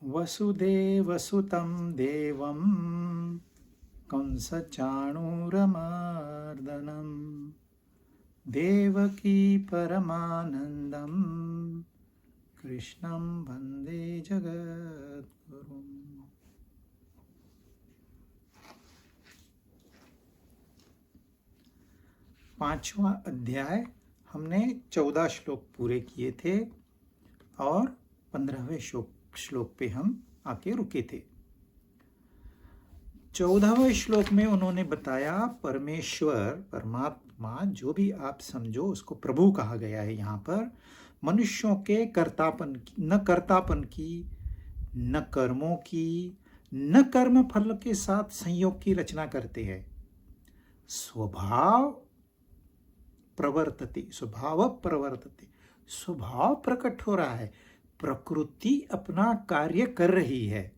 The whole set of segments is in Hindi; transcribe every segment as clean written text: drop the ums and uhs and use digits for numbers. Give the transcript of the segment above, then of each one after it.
वसुदेवसुतं देवं कंसचाणूरमर्दनं देवकी परमानन्दं कृष्णं वन्दे जगद्गुरुम्। पांचवा अध्याय हमने 14 श्लोक पूरे किए थे और 15वें श्लोक पे हम आके रुके थे। 14वें श्लोक में उन्होंने बताया परमेश्वर परमात्मा जो भी आप समझो उसको प्रभु कहा गया है। यहाँ पर मनुष्यों के कर्तापन की न कर्मों की न कर्म फल के साथ संयोग की रचना करते हैं। स्वभाव प्रवर्तते, स्वभाव प्रकट हो रहा है, प्रकृति अपना कार्य कर रही है।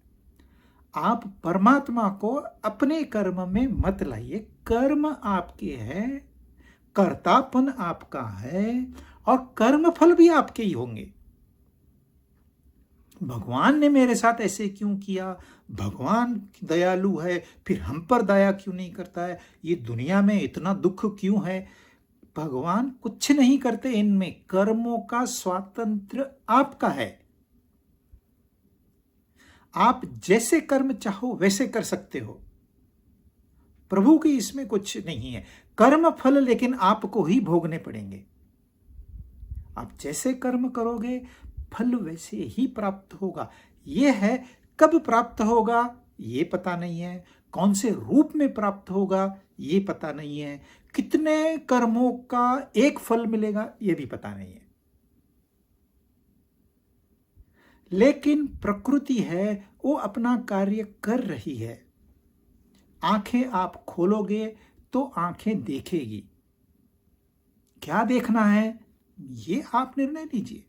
आप परमात्मा को अपने कर्म में मत लाइए। कर्म आपके हैं, कर्तापन आपका है और कर्म फल भी आपके ही होंगे। भगवान ने मेरे साथ ऐसे क्यों किया, भगवान दयालु है फिर हम पर दया क्यों नहीं करता है, ये दुनिया में इतना दुख क्यों है। भगवान कुछ नहीं करते, इनमें कर्मों का स्वातंत्र आपका है। आप जैसे कर्म चाहो वैसे कर सकते हो, प्रभु की इसमें कुछ नहीं है। कर्म फल लेकिन आपको ही भोगने पड़ेंगे। आप जैसे कर्म करोगे फल वैसे ही प्राप्त होगा। यह है, कब प्राप्त होगा ये पता नहीं है, कौन से रूप में प्राप्त होगा ये पता नहीं है, कितने कर्मों का एक फल मिलेगा ये भी पता नहीं है। लेकिन प्रकृति है वो अपना कार्य कर रही है। आंखें आप खोलोगे तो आंखें देखेगी। क्या देखना है ये आप निर्णय लीजिए।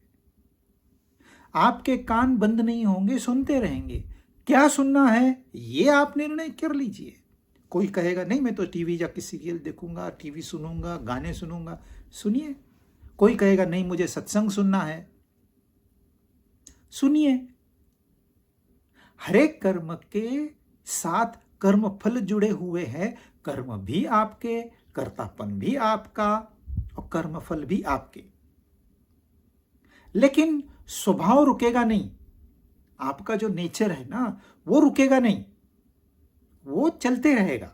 आपके कान बंद नहीं होंगे, सुनते रहेंगे। क्या सुनना है ये आप निर्णय कर लीजिए। कोई कहेगा नहीं मैं तो टीवी जाके सीरियल देखूंगा, टीवी सुनूंगा, गाने सुनूंगा, सुनिए। कोई कहेगा नहीं मुझे सत्संग सुनना है, सुनिए। हरेक कर्म के साथ कर्म फल जुड़े हुए हैं। कर्म भी आपके, कर्तापन भी आपका और कर्म फल भी आपके। लेकिन स्वभाव रुकेगा नहीं। आपका जो नेचर है ना वो रुकेगा नहीं, वो चलते रहेगा।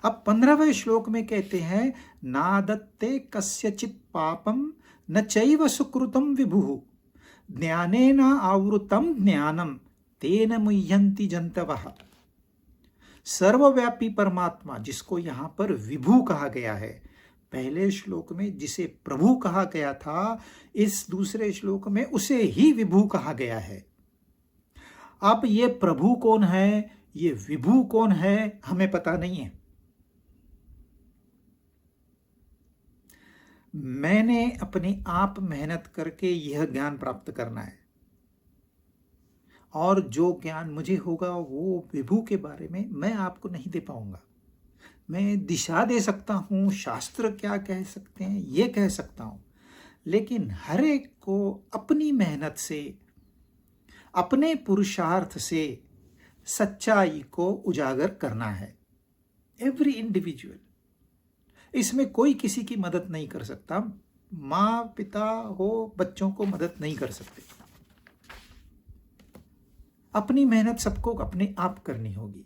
अब 15वें श्लोक में कहते हैं नादत्ते कस्यचित् पापम न चैव सुकृतं विभुः ज्ञानेन आवृतं ज्ञानम तेन मुह्यन्ति जन्तवः। सर्वव्यापी परमात्मा जिसको यहां पर विभु कहा गया है, पहले श्लोक में जिसे प्रभु कहा गया था, इस दूसरे श्लोक में उसे ही विभु कहा गया है। अब ये प्रभु कौन है, ये विभु कौन है, हमें पता नहीं है। मैंने अपने आप मेहनत करके यह ज्ञान प्राप्त करना है और जो ज्ञान मुझे होगा वो विभु के बारे में मैं आपको नहीं दे पाऊंगा। मैं दिशा दे सकता हूँ, शास्त्र क्या कह सकते हैं ये कह सकता हूँ, लेकिन हर एक को अपनी मेहनत से, अपने पुरुषार्थ से सच्चाई को उजागर करना है। एवरी इंडिविजुअल, इसमें कोई किसी की मदद नहीं कर सकता। माँ पिता हो बच्चों को मदद नहीं कर सकते। अपनी मेहनत सबको अपने आप करनी होगी।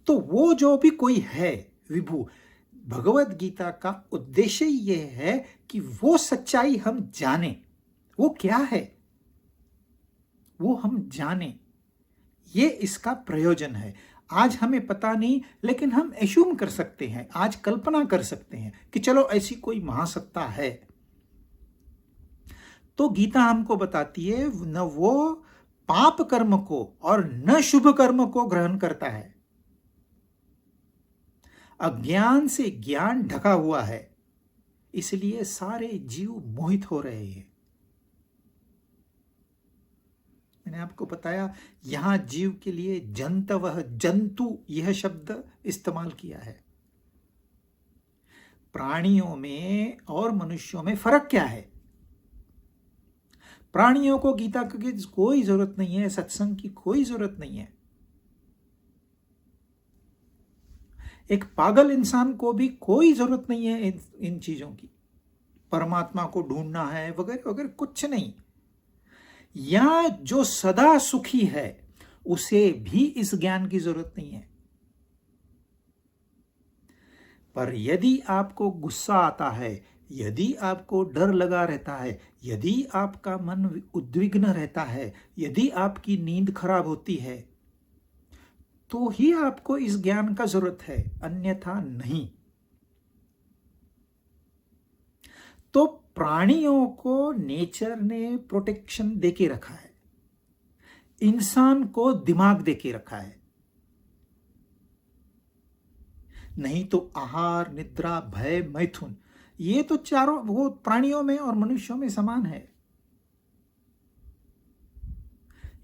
तो वो जो भी कोई है विभु, भगवत गीता का उद्देश्य यह है कि वो सच्चाई हम जाने। वो क्या है वो हम जाने, ये इसका प्रयोजन है। आज हमें पता नहीं, लेकिन हम एश्यूम कर सकते हैं, आज कल्पना कर सकते हैं कि चलो ऐसी कोई महासत्ता है। तो गीता हमको बताती है न वो पाप कर्म को और न शुभ कर्म को ग्रहण करता है। अज्ञान से ज्ञान ढका हुआ है, इसलिए सारे जीव मोहित हो रहे हैं। मैंने आपको बताया यहां जीव के लिए जंतवः, जंतु यह शब्द इस्तेमाल किया है। प्राणियों में और मनुष्यों में फर्क क्या है? प्राणियों को गीता की कोई जरूरत नहीं है, सत्संग की कोई जरूरत नहीं है। एक पागल इंसान को भी कोई जरूरत नहीं है इन चीजों की। परमात्मा को ढूंढना है वगैरह वगैरह कुछ नहीं। या जो सदा सुखी है उसे भी इस ज्ञान की जरूरत नहीं है। पर यदि आपको गुस्सा आता है, यदि आपको डर लगा रहता है, यदि आपका मन उद्विग्न रहता है, यदि आपकी नींद खराब होती है, तो ही आपको इस ज्ञान का जरूरत है, अन्यथा नहीं। तो प्राणियों को नेचर ने प्रोटेक्शन देके रखा है, इंसान को दिमाग देके रखा है। नहीं तो आहार, निद्रा, भय, मैथुन, ये तो चारों वो प्राणियों में और मनुष्यों में समान है।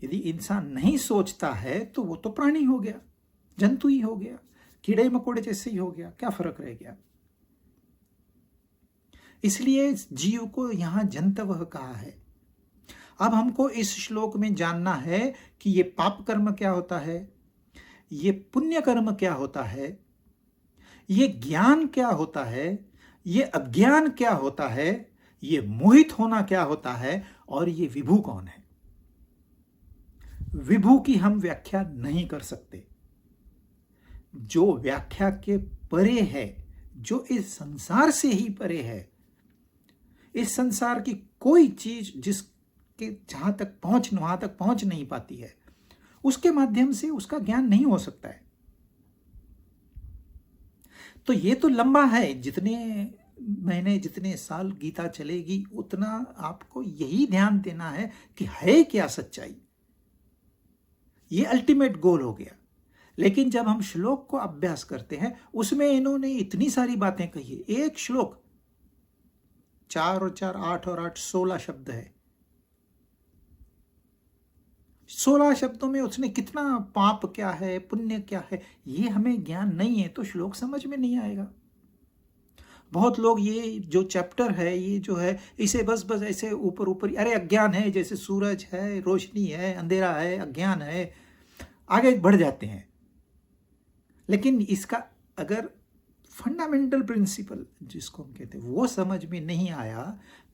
यदि इंसान नहीं सोचता है तो वो तो प्राणी हो गया, जंतु ही हो गया, कीड़े मकोड़े जैसे ही हो गया, क्या फर्क रह गया। इसलिए जीव को यहां जंतवः कहा है। अब हमको इस श्लोक में जानना है कि ये पाप कर्म क्या होता है, ये पुण्य कर्म क्या होता है, ये ज्ञान क्या होता है, ये अज्ञान क्या होता है, ये मोहित होना क्या होता है, और ये विभु कौन है। विभु की हम व्याख्या नहीं कर सकते। जो व्याख्या के परे है, जो इस संसार से ही परे है, इस संसार की कोई चीज जिसके जहां तक पहुंच नहीं पाती है, उसके माध्यम से उसका ज्ञान नहीं हो सकता है। तो ये तो लंबा है, जितने महीने जितने साल गीता चलेगी उतना आपको यही ध्यान देना है कि है क्या सच्चाई। ये अल्टीमेट गोल हो गया। लेकिन जब हम श्लोक को अभ्यास करते हैं, उसमें इन्होंने इतनी सारी बातें कही है। एक श्लोक 4 और 4 8 और 8 16 शब्द है। 16 शब्दों में उसने कितना पाप क्या है, पुण्य क्या है, ये हमें ज्ञान नहीं है तो श्लोक समझ में नहीं आएगा। बहुत लोग ये जो चैप्टर है, ये जो है, इसे बस ऐसे ऊपर ऊपर, अरे अज्ञान है, जैसे सूरज है, रोशनी है, अंधेरा है, अज्ञान है, आगे बढ़ जाते हैं। लेकिन इसका अगर फंडामेंटल प्रिंसिपल जिसको हम कहते हैं वो समझ में नहीं आया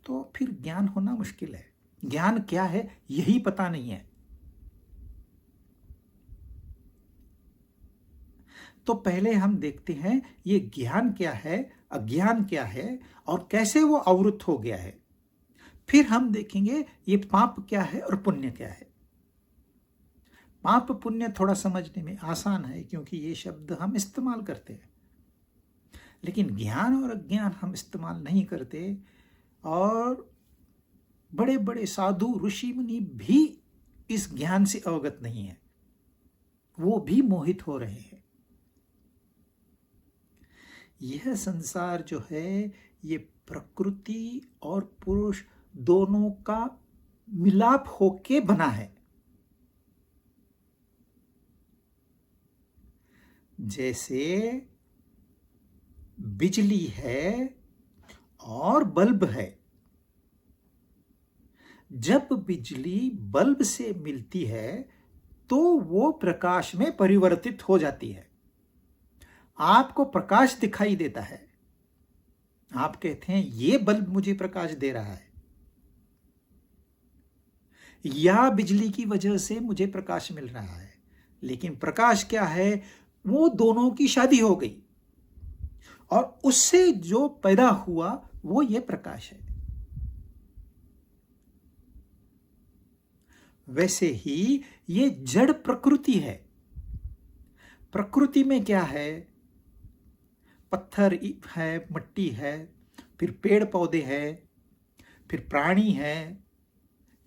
तो फिर ज्ञान होना मुश्किल है। ज्ञान क्या है यही पता नहीं है। तो पहले हम देखते हैं ये ज्ञान क्या है, अज्ञान क्या है, और कैसे वो आवृत हो गया है। फिर हम देखेंगे ये पाप क्या है और पुण्य क्या है। पाप पुण्य थोड़ा समझने में आसान है क्योंकि ये शब्द हम इस्तेमाल करते हैं, लेकिन ज्ञान और अज्ञान हम इस्तेमाल नहीं करते। और बड़े बड़े साधु ऋषि मुनि भी इस ज्ञान से अवगत नहीं है, वो भी मोहित हो रहे हैं। यह संसार जो है ये प्रकृति और पुरुष दोनों का मिलाप होके बना है। जैसे बिजली है और बल्ब है, जब बिजली बल्ब से मिलती है तो वो प्रकाश में परिवर्तित हो जाती है। आपको प्रकाश दिखाई देता है, आप कहते हैं ये बल्ब मुझे प्रकाश दे रहा है, या बिजली की वजह से मुझे प्रकाश मिल रहा है। लेकिन प्रकाश क्या है, वो दोनों की शादी हो गई और उससे जो पैदा हुआ वो ये प्रकाश है। वैसे ही ये जड़ प्रकृति है। प्रकृति में क्या है, पत्थर है, मिट्टी है, फिर पेड़ पौधे है, फिर प्राणी है,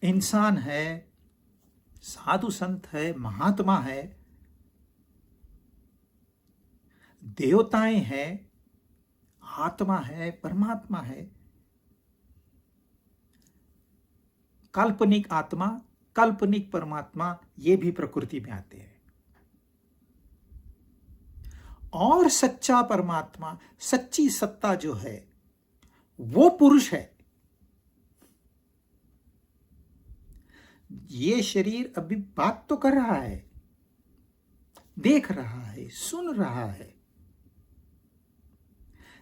इंसान है, साधु संत है, महात्मा है, देवताएं हैं, आत्मा है, परमात्मा है, काल्पनिक आत्मा, काल्पनिक परमात्मा, ये भी प्रकृति में आते हैं। और सच्चा परमात्मा, सच्ची सत्ता जो है वो पुरुष है। ये शरीर अभी बात तो कर रहा है, देख रहा है, सुन रहा है,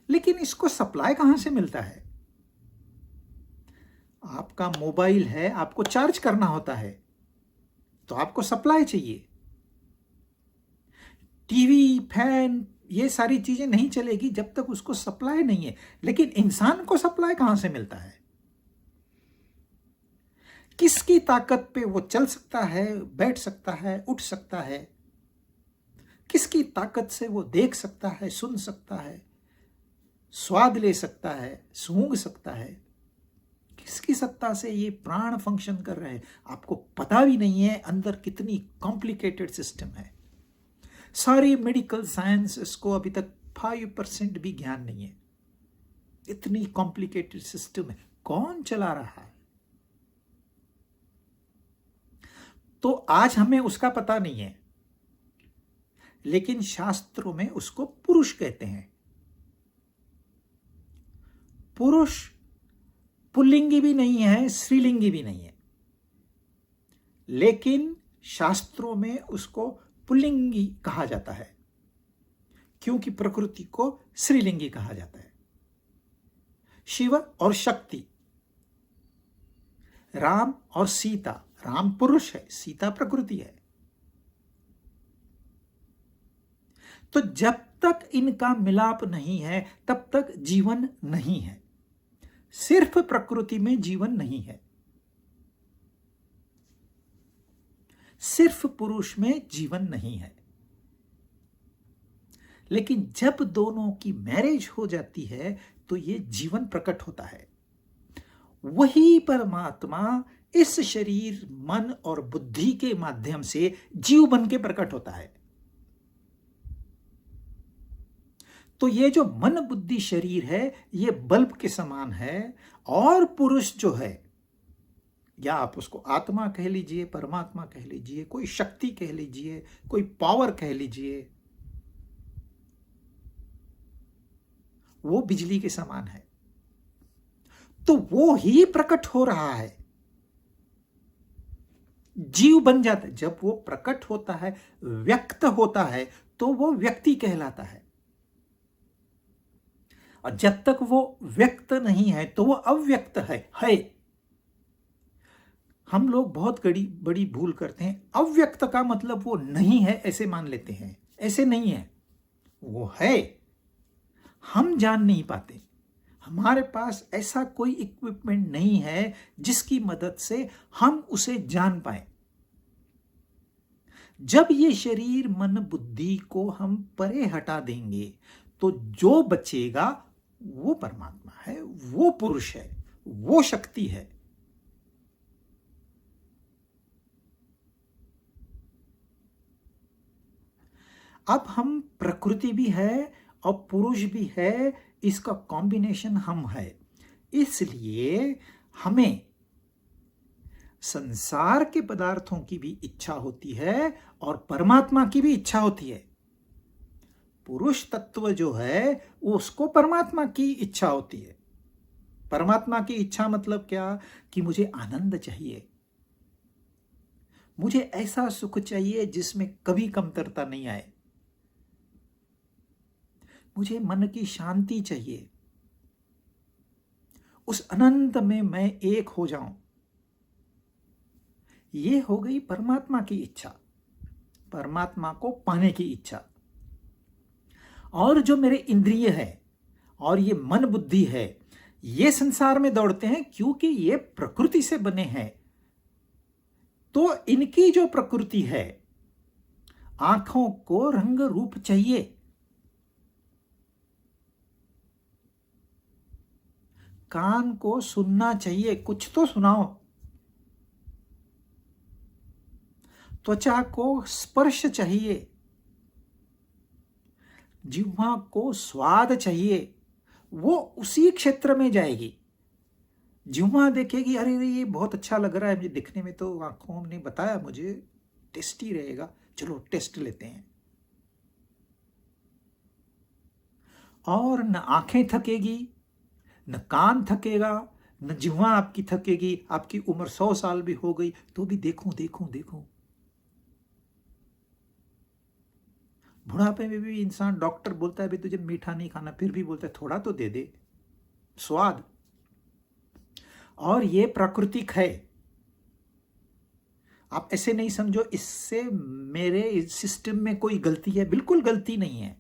लेकिन इसको सप्लाई कहां से मिलता है? आपका मोबाइल है, आपको चार्ज करना होता है, तो आपको सप्लाई चाहिए। टीवी, फैन, ये सारी चीजें नहीं चलेगी जब तक उसको सप्लाई नहीं है। लेकिन इंसान को सप्लाई कहां से मिलता है? किसकी ताकत पे वो चल सकता है, बैठ सकता है, उठ सकता है? किसकी ताकत से वो देख सकता है, सुन सकता है, स्वाद ले सकता है, सूंघ सकता है? किसकी सत्ता से ये प्राण फंक्शन कर रहे हैं? आपको पता भी नहीं है अंदर कितनी कॉम्प्लिकेटेड सिस्टम है। सारी मेडिकल साइंस इसको अभी तक 5% भी ज्ञान नहीं है। इतनी कॉम्प्लिकेटेड सिस्टम है, कौन चला रहा है? तो आज हमें उसका पता नहीं है, लेकिन शास्त्रों में उसको पुरुष कहते हैं। पुरुष पुल्लिंगी भी नहीं है, स्त्रीलिंगी भी नहीं है, लेकिन शास्त्रों में उसको पुल्लिंगी कहा जाता है, क्योंकि प्रकृति को स्त्रीलिंगी कहा जाता है। शिव और शक्ति, राम और सीता, राम पुरुष है, सीता प्रकृति है। तो जब तक इनका मिलाप नहीं है तब तक जीवन नहीं है। सिर्फ प्रकृति में जीवन नहीं है, सिर्फ पुरुष में जीवन नहीं है। लेकिन जब दोनों की मैरिज हो जाती है तो ये जीवन प्रकट होता है। वही परमात्मा इस शरीर, मन और बुद्धि के माध्यम से जीव बन के प्रकट होता है। तो ये जो मन बुद्धि शरीर है ये बल्ब के समान है, और पुरुष जो है, या आप उसको आत्मा कह लीजिए, परमात्मा कह लीजिए, कोई शक्ति कह लीजिए, कोई पावर कह लीजिए, वो बिजली के समान है। तो वो ही प्रकट हो रहा है, जीव बन जाता है। जब वो प्रकट होता है, व्यक्त होता है, तो वो व्यक्ति कहलाता है। और जब तक वो व्यक्त नहीं है तो वो अव्यक्त है। हम लोग बहुत बड़ी भूल करते हैं। अव्यक्त का मतलब वो नहीं है ऐसे मान लेते हैं। ऐसे नहीं है, वो है, हम जान नहीं पाते। हमारे पास ऐसा कोई इक्विपमेंट नहीं है जिसकी मदद से हम उसे जान पाए। जब ये शरीर, मन, बुद्धि को हम परे हटा देंगे तो जो बचेगा वो परमात्मा है, वो पुरुष है, वो शक्ति है। अब हम प्रकृति भी है और पुरुष भी है, इसका कॉम्बिनेशन हम है। इसलिए हमें संसार के पदार्थों की भी इच्छा होती है और परमात्मा की भी इच्छा होती है। पुरुष तत्व जो है उसको परमात्मा की इच्छा होती है। परमात्मा की इच्छा मतलब क्या? कि मुझे आनंद चाहिए, मुझे ऐसा सुख चाहिए जिसमें कभी कमतरता नहीं आए, मुझे मन की शांति चाहिए, उस अनंत में मैं एक हो जाऊं। ये हो गई परमात्मा की इच्छा, परमात्मा को पाने की इच्छा। और जो मेरे इंद्रिय है और ये मन बुद्धि है, ये संसार में दौड़ते हैं क्योंकि ये प्रकृति से बने हैं। तो इनकी जो प्रकृति है, आंखों को रंग रूप चाहिए, कान को सुनना चाहिए, कुछ तो सुनाओ, त्वचा को स्पर्श चाहिए, जिह्वा को स्वाद चाहिए, वो उसी क्षेत्र में जाएगी। जिह्वा देखेगी, अरे ये बहुत अच्छा लग रहा है मुझे दिखने में, तो आंखों ने बताया मुझे टेस्टी रहेगा, चलो टेस्ट लेते हैं। और न आंखें थकेगी, न कान थकेगा, न जिह्वा आपकी थकेगी, आपकी उम्र 100 साल भी हो गई तो भी देखूं देखूं देखूं। बुढ़ापे में भी इंसान, डॉक्टर बोलता है भी तुझे मीठा नहीं खाना, फिर भी बोलता है थोड़ा तो दे दे स्वाद। और ये प्राकृतिक है। आप ऐसे नहीं समझो इससे मेरे इस सिस्टम में कोई गलती है, बिल्कुल गलती नहीं है।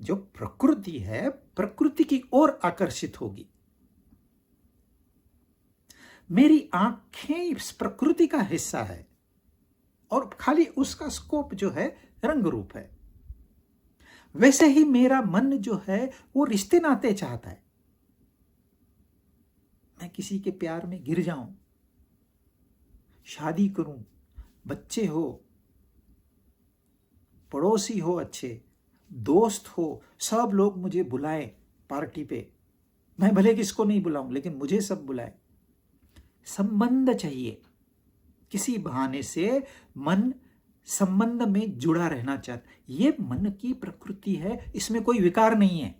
जो प्रकृति है, प्रकृति की ओर आकर्षित होगी। मेरी आंखें इस प्रकृति का हिस्सा है और खाली उसका स्कोप जो है रंग रूप है। वैसे ही मेरा मन जो है वो रिश्ते नाते चाहता है। मैं किसी के प्यार में गिर जाऊं, शादी करूं, बच्चे हो, पड़ोसी हो, अच्छे दोस्त हो, सब लोग मुझे बुलाएं पार्टी पे, मैं भले किसको नहीं बुलाऊं लेकिन मुझे सब बुलाएं। संबंध चाहिए, किसी बहाने से मन संबंध में जुड़ा रहना चाहता। ये मन की प्रकृति है, इसमें कोई विकार नहीं है।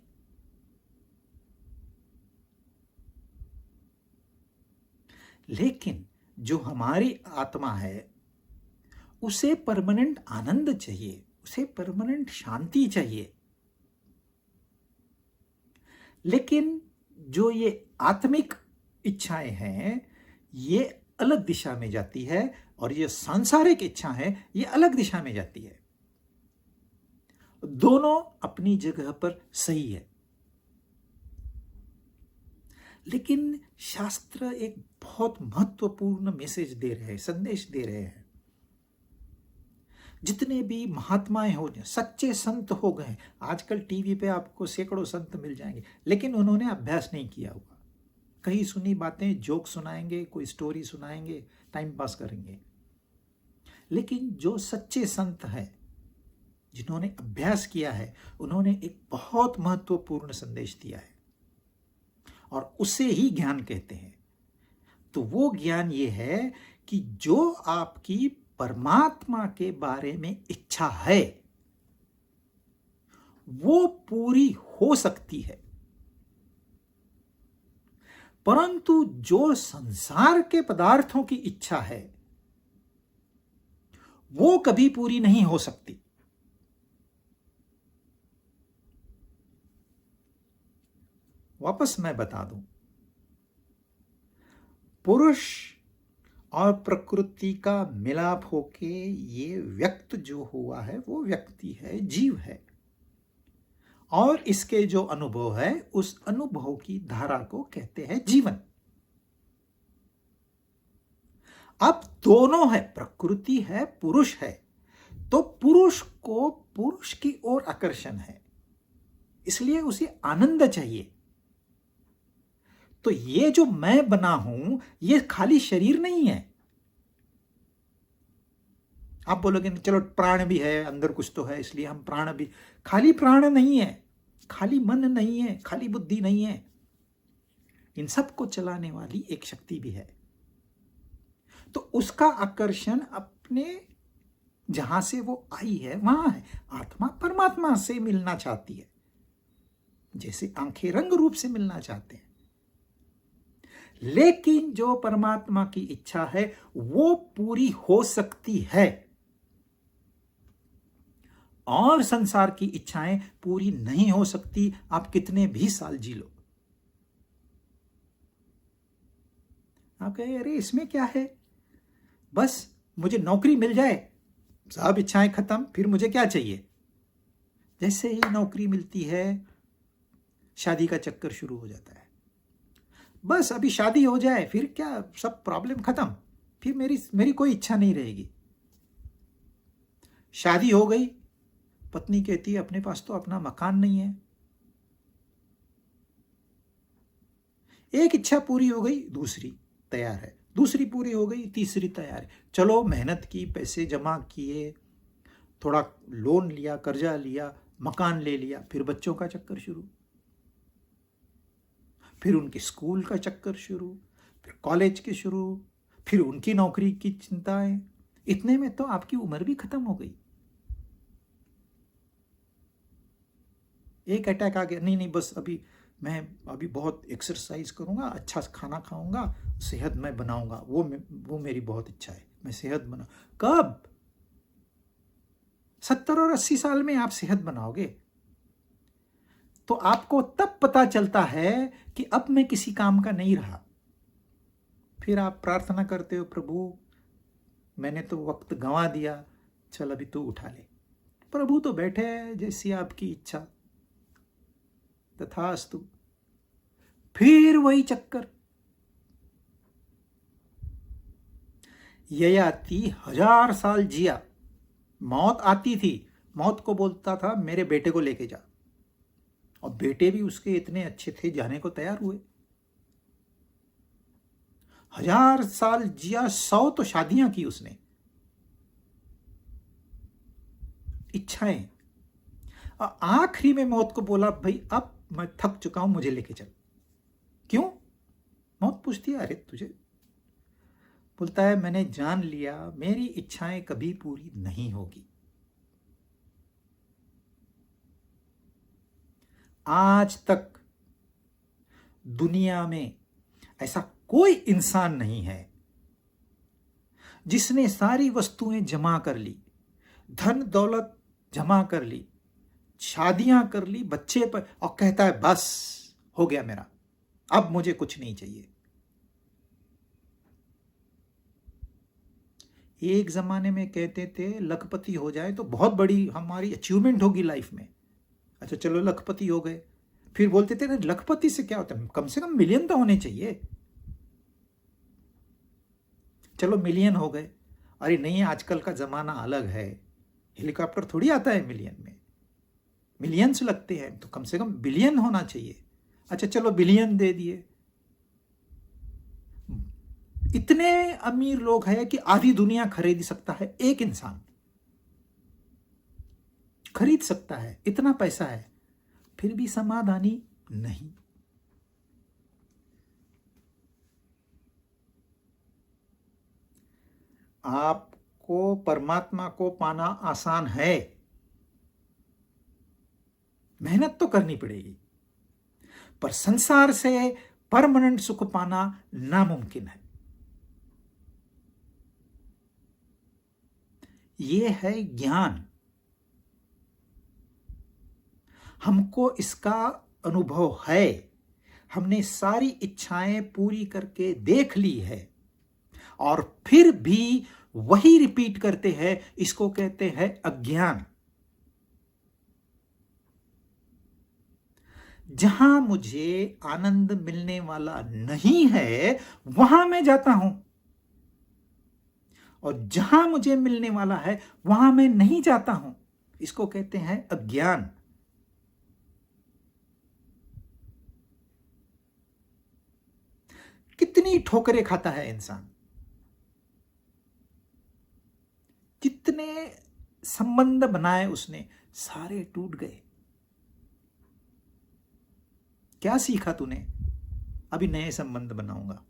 लेकिन जो हमारी आत्मा है उसे परमानेंट आनंद चाहिए, उसे परमानेंट शांति चाहिए। लेकिन जो ये आत्मिक इच्छाएं हैं ये अलग दिशा में जाती है और ये सांसारिक इच्छा है ये अलग दिशा में जाती है। दोनों अपनी जगह पर सही है। लेकिन शास्त्र एक बहुत महत्वपूर्ण मैसेज दे रहे हैं, संदेश दे रहे हैं। जितने भी महात्माएं हो, सच्चे संत हो गए, आजकल टीवी पे आपको सैकड़ों संत मिल जाएंगे, लेकिन उन्होंने अभ्यास नहीं किया हुआ। कहीं सुनी बातें जोक सुनाएंगे, कोई स्टोरी सुनाएंगे, टाइम पास करेंगे। लेकिन जो सच्चे संत हैं, जिन्होंने अभ्यास किया है, उन्होंने एक बहुत महत्वपूर्ण संदेश दिया है और उसे ही ज्ञान कहते हैं। तो वो ज्ञान ये है कि जो आपकी परमात्मा के बारे में इच्छा है वो पूरी हो सकती है, परंतु जो संसार के पदार्थों की इच्छा है वो कभी पूरी नहीं हो सकती। वापस मैं बता दूं, पुरुष और प्रकृति का मिलाप होके ये व्यक्त जो हुआ है वो व्यक्ति है, जीव है, और इसके जो अनुभव है उस अनुभव की धारा को कहते हैं जीवन। अब दोनों है, प्रकृति है, पुरुष है, तो पुरुष को पुरुष की ओर आकर्षण है, इसलिए उसे आनंद चाहिए। तो ये जो मैं बना हूं ये खाली शरीर नहीं है। आप बोलोगे चलो प्राण भी है, अंदर कुछ तो है इसलिए हम प्राण भी, खाली प्राण नहीं है, खाली मन नहीं है, खाली बुद्धि नहीं है, इन सबको चलाने वाली एक शक्ति भी है। तो उसका आकर्षण अपने जहां से वो आई है वहां है। आत्मा परमात्मा से मिलना चाहती है, जैसे आंखें रंग रूप से मिलना चाहते हैं। लेकिन जो परमात्मा की इच्छा है वो पूरी हो सकती है और संसार की इच्छाएं पूरी नहीं हो सकती, आप कितने भी साल जी लो। आप कहे अरे इसमें क्या है, बस मुझे नौकरी मिल जाए, सब इच्छाएं खत्म, फिर मुझे क्या चाहिए। जैसे ही नौकरी मिलती है शादी का चक्कर शुरू हो जाता है। बस अभी शादी हो जाए फिर क्या, सब प्रॉब्लम खत्म, फिर मेरी कोई इच्छा नहीं रहेगी। शादी हो गई, पत्नी कहती है अपने पास तो अपना मकान नहीं है। एक इच्छा पूरी हो गई, दूसरी तैयार है, दूसरी पूरी हो गई, तीसरी तैयार है। चलो मेहनत की, पैसे जमा किए, थोड़ा लोन लिया, कर्जा लिया, मकान ले लिया, फिर बच्चों का चक्कर शुरू, फिर उनके स्कूल का चक्कर शुरू, फिर कॉलेज के शुरू, फिर उनकी नौकरी की चिंताएं। इतने में तो आपकी उम्र भी खत्म हो गई। एक अटैक आ गया, नहीं बस अभी मैं अभी बहुत एक्सरसाइज करूँगा, अच्छा खाना खाऊंगा, सेहत मैं बनाऊंगा, वो मेरी बहुत इच्छा है, मैं सेहत बना। कब? 70 और 80 साल में आप सेहत बनाओगे तो आपको तब पता चलता है कि अब मैं किसी काम का नहीं रहा। फिर आप प्रार्थना करते हो, प्रभु मैंने तो वक्त गंवा दिया, चल अभी तू उठा ले। प्रभु तो बैठे हैं, जैसी आपकी इच्छा, तथास्तु। फिर वही चक्कर। ययाति 1000 साल जिया, मौत आती थी, मौत को बोलता था मेरे बेटे को लेके जा, और बेटे भी उसके इतने अच्छे थे, जाने को तैयार हुए। 1000 साल जिया, 100 तो शादियां की उसने। इच्छाएं। और आखिरी में मौत को बोला, भाई अब मैं थक चुका हूं, मुझे लेके चल। क्यों? मौत पूछती है, अरे तुझे? बोलता है मैंने जान लिया मेरी इच्छाएं कभी पूरी नहीं होगी। आज तक दुनिया में ऐसा कोई इंसान नहीं है जिसने सारी वस्तुएं जमा कर ली, धन दौलत जमा कर ली, शादियां कर ली, बच्चे पर, और कहता है बस हो गया मेरा, अब मुझे कुछ नहीं चाहिए। एक जमाने में कहते थे लखपति हो जाए तो बहुत बड़ी हमारी अचीवमेंट होगी लाइफ में। अच्छा चलो लखपति हो गए, फिर बोलते थे लखपति से क्या होता है, कम से कम मिलियन तो होने चाहिए। चलो मिलियन हो गए, अरे नहीं आजकल का जमाना अलग है, हेलीकॉप्टर थोड़ी आता है मिलियन में, मिलियंस लगते हैं, तो कम से कम बिलियन होना चाहिए। अच्छा चलो बिलियन दे दिए। इतने अमीर लोग हैं कि आधी दुनिया खरीद सकता है, एक इंसान खरीद सकता है, इतना पैसा है, फिर भी समाधानी नहीं। आपको परमात्मा को पाना आसान है, मेहनत तो करनी पड़ेगी, पर संसार से परमानेंट सुख पाना नामुमकिन है। यह है ज्ञान। हमको इसका अनुभव है, हमने सारी इच्छाएं पूरी करके देख ली है, और फिर भी वही रिपीट करते हैं, इसको कहते हैं अज्ञान। जहां मुझे आनंद मिलने वाला नहीं है वहां मैं जाता हूं, और जहां मुझे मिलने वाला है वहां मैं नहीं जाता हूं, इसको कहते हैं अज्ञान। कितनी ठोकरें खाता है इंसान, कितने संबंध बनाए उसने, सारे टूट गए। क्या सीखा तूने? अभी नए संबंध बनाऊंगा।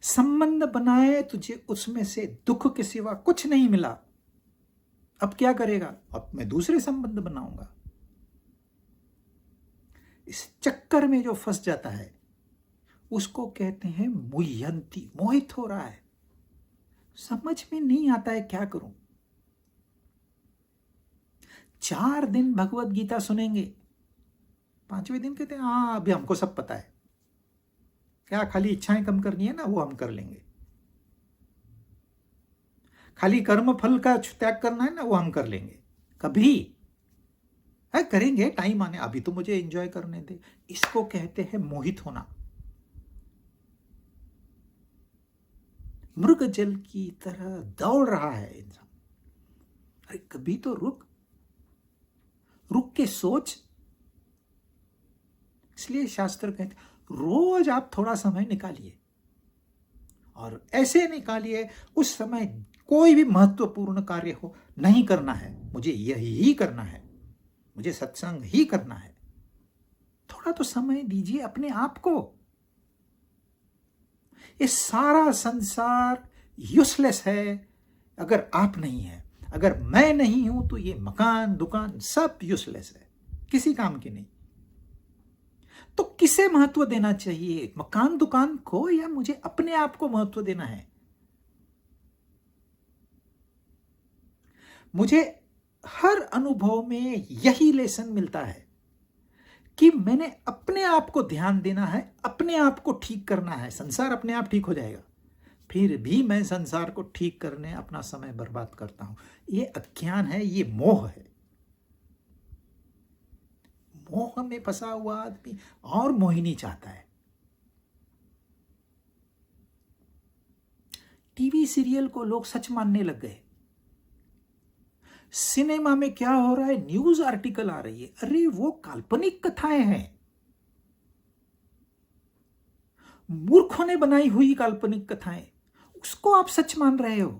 संबंध बनाए, तुझे उसमें से दुख के सिवा कुछ नहीं मिला, अब क्या करेगा? अब मैं दूसरे संबंध बनाऊंगा। इस चक्कर में जो फंस जाता है उसको कहते हैं मुह्यंती, मोहित हो रहा है, समझ में नहीं आता है क्या करूं। 4 दिन भगवत गीता सुनेंगे, 5वें दिन कहते हैं हाँ अभी हमको सब पता है, क्या खाली इच्छाएं कम करनी है ना, वो हम कर लेंगे। खाली कर्म फल का त्याग करना है ना, वो हम कर लेंगे, कभी है करेंगे, टाइम आने, अभी तो मुझे एंजॉय करने दे। इसको कहते हैं मोहित होना। मृग जल की तरह दौड़ रहा है इंसान। अरे कभी तो रुक के सोच। इसलिए शास्त्र कहते रोज आप थोड़ा समय निकालिए, और ऐसे निकालिए उस समय कोई भी महत्वपूर्ण कार्य हो नहीं करना है, मुझे यही ही करना है, मुझे सत्संग ही करना है। थोड़ा तो समय दीजिए अपने आप को। ये सारा संसार यूजलेस है अगर आप नहीं है, अगर मैं नहीं हूं तो ये मकान दुकान सब यूजलेस है, किसी काम की नहीं। तो किसे महत्व देना चाहिए, मकान दुकान को या मुझे अपने आप को महत्व देना है? मुझे हर अनुभव में यही लेसन मिलता है कि मैंने अपने आप को ध्यान देना है, अपने आप को ठीक करना है। संसार अपने आप ठीक हो जाएगा, फिर भी मैं संसार को ठीक करने अपना समय बर्बाद करता हूं। ये अज्ञान है, ये मोह है। मोह में फंसा हुआ आदमी और मोहिनी चाहता है। टीवी सीरियल को लोग सच मानने लग गए। सिनेमा में क्या हो रहा है, न्यूज आर्टिकल आ रही है, अरे वो काल्पनिक कथाएं हैं, मूर्खों ने बनाई हुई काल्पनिक कथाएं, उसको आप सच मान रहे हो।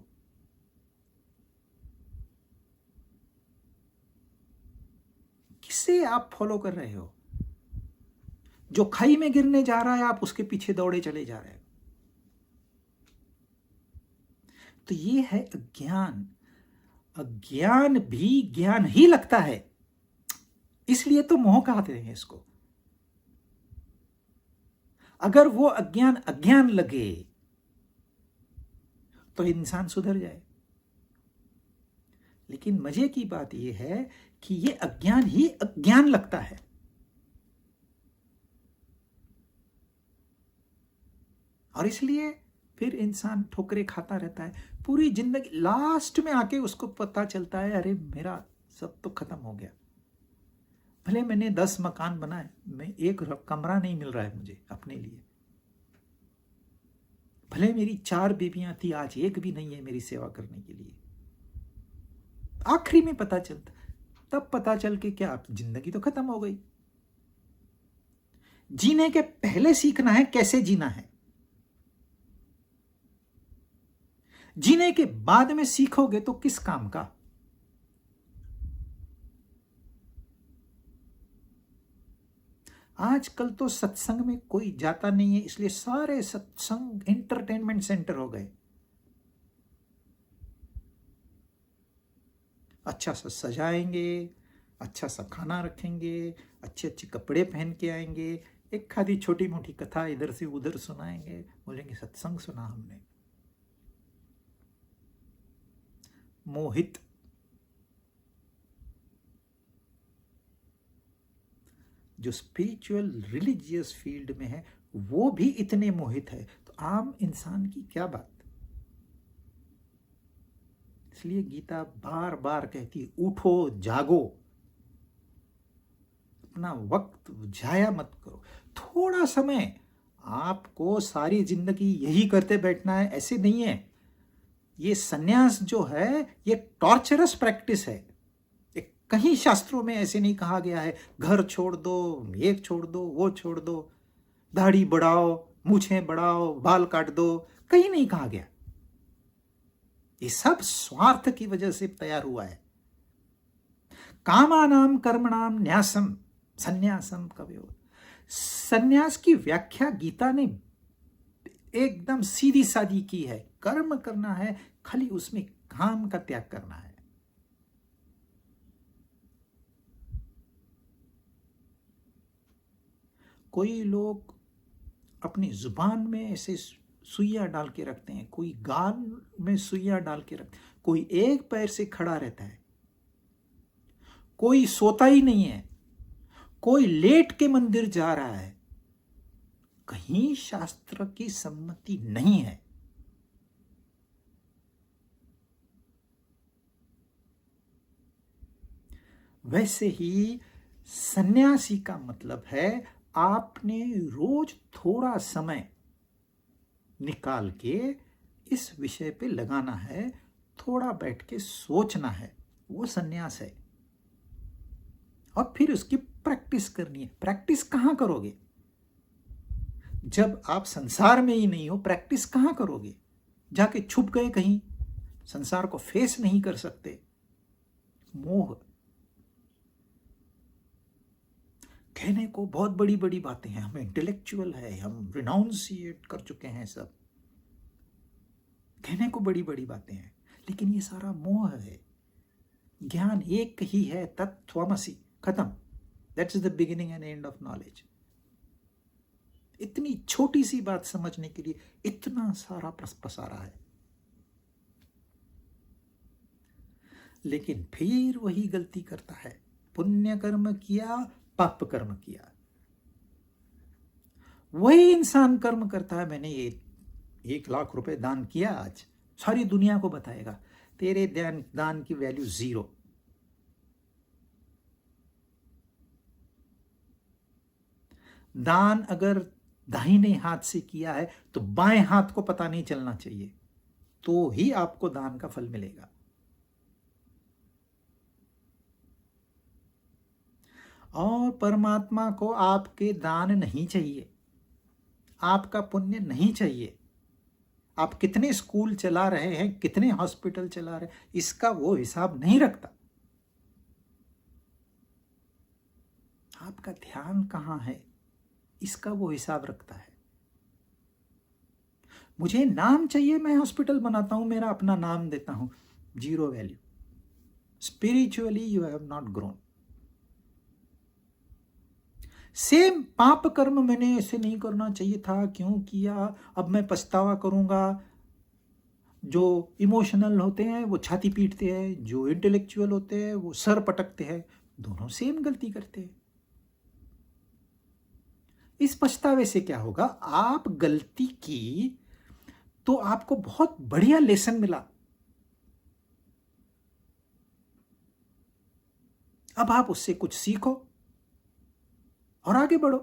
किसे आप फॉलो कर रहे हो? जो खाई में गिरने जा रहा है आप उसके पीछे दौड़े चले जा रहे हो। तो ये है अज्ञान। अज्ञान भी ज्ञान ही लगता है, इसलिए तो मोह कहते हैं इसको। अगर वो अज्ञान अज्ञान लगे तो इंसान सुधर जाए। लेकिन मजे की बात यह है कि ये अज्ञान ही अज्ञान लगता है। और इसलिए फिर इंसान ठोकरे खाता रहता है पूरी जिंदगी। लास्ट में आके उसको पता चलता है अरे मेरा सब तो खत्म हो गया। भले मैंने 10 मकान बनाए, मैं एक कमरा नहीं मिल रहा है मुझे अपने लिए। भले मेरी 4 बीवियां थी, आज एक भी नहीं है मेरी सेवा करने के लिए। आखिरी में पता चलता, तब पता चल के क्या जिंदगी तो खत्म हो गई। जीने के पहले सीखना है कैसे जीना है, जीने के बाद में सीखोगे तो किस काम का। आजकल तो सत्संग में कोई जाता नहीं है, इसलिए सारे सत्संग एंटरटेनमेंट सेंटर हो गए। अच्छा सा सजाएंगे, अच्छा सा खाना रखेंगे, अच्छे अच्छे कपड़े पहन के आएंगे, एक खादी छोटी मोटी कथा इधर से उधर सुनाएंगे, बोलेंगे सत्संग सुना हमने। मोहित। जो स्पिरिचुअल रिलीजियस फील्ड में है वो भी इतने मोहित है, तो आम इंसान की क्या बात। इसलिए गीता बार बार कहती है उठो जागो, अपना वक्त जाया मत करो। थोड़ा समय, आपको सारी जिंदगी यही करते बैठना है ऐसे नहीं है। ये सन्यास जो है ये टॉर्चरस प्रैक्टिस है। कहीं शास्त्रों में ऐसे नहीं कहा गया है घर छोड़ दो, ये छोड़ दो, वो छोड़ दो, दाढ़ी बढ़ाओ, मूछें बढ़ाओ, बाल काट दो, कहीं नहीं कहा गया। ये सब स्वार्थ की वजह से तैयार हुआ है। कामानाम कर्मणाम न्यासम संन्यासम कवयो। संन्यास की व्याख्या गीता ने एकदम सीधी सादी की है। कर्म करना है, खाली उसमें काम का त्याग करना है। कोई लोग अपनी जुबान में ऐसे सुइयां डाल के रखते हैं, कोई गाल में सुइयां डाल के रखते हैं, कोई एक पैर से खड़ा रहता है, कोई सोता ही नहीं है, कोई लेट के मंदिर जा रहा है। कहीं शास्त्र की सम्मति नहीं है। वैसे ही सन्यासी का मतलब है आपने रोज थोड़ा समय निकाल के इस विषय पे लगाना है, थोड़ा बैठ के सोचना है, वो सन्यास है। और फिर उसकी प्रैक्टिस करनी है। प्रैक्टिस कहां करोगे जब आप संसार में ही नहीं हो? प्रैक्टिस कहां करोगे? जाके छुप गए कहीं, संसार को फेस नहीं कर सकते। मोह। कहने को बहुत बड़ी बड़ी बातें हैं, हम इंटेलेक्चुअल है, हम रिनाउंसिएट कर चुके हैं सब, कहने को बड़ी बड़ी बातें हैं, लेकिन ये सारा मोह है। ज्ञान एक ही है, तत्त्वमसि, खत्म। That's the beginning and end of knowledge. इतनी छोटी सी बात समझने के लिए इतना सारा पसारा है, लेकिन फिर वही गलती करता है। पुण्य कर्म किया, पाप कर्म किया। वही इंसान कर्म करता है, मैंने ये 1 लाख रुपए दान किया, आज सारी दुनिया को बताएगा तेरे दान की वैल्यू 0। दान अगर दाहिने हाथ से किया है तो बाएं हाथ को पता नहीं चलना चाहिए, तो ही आपको दान का फल मिलेगा। और परमात्मा को आपके दान नहीं चाहिए, आपका पुण्य नहीं चाहिए। आप कितने स्कूल चला रहे हैं, कितने हॉस्पिटल चला रहे हैं, इसका वो हिसाब नहीं रखता। आपका ध्यान कहाँ है, इसका वो हिसाब रखता है। मुझे नाम चाहिए, मैं हॉस्पिटल बनाता हूं, मेरा अपना नाम देता हूं, 0 value. Spiritually you have not grown. Same पाप कर्म, मैंने ऐसे नहीं करना चाहिए था, क्यों किया, अब मैं पछतावा करूंगा। जो इमोशनल होते हैं वो छाती पीटते हैं, जो इंटेलेक्चुअल होते हैं वो सर पटकते हैं, दोनों सेम गलती करते हैं। इस पछतावे से क्या होगा, आप गलती की तो आपको बहुत बढ़िया लेसन मिला, अब आप उससे कुछ सीखो और आगे बढ़ो।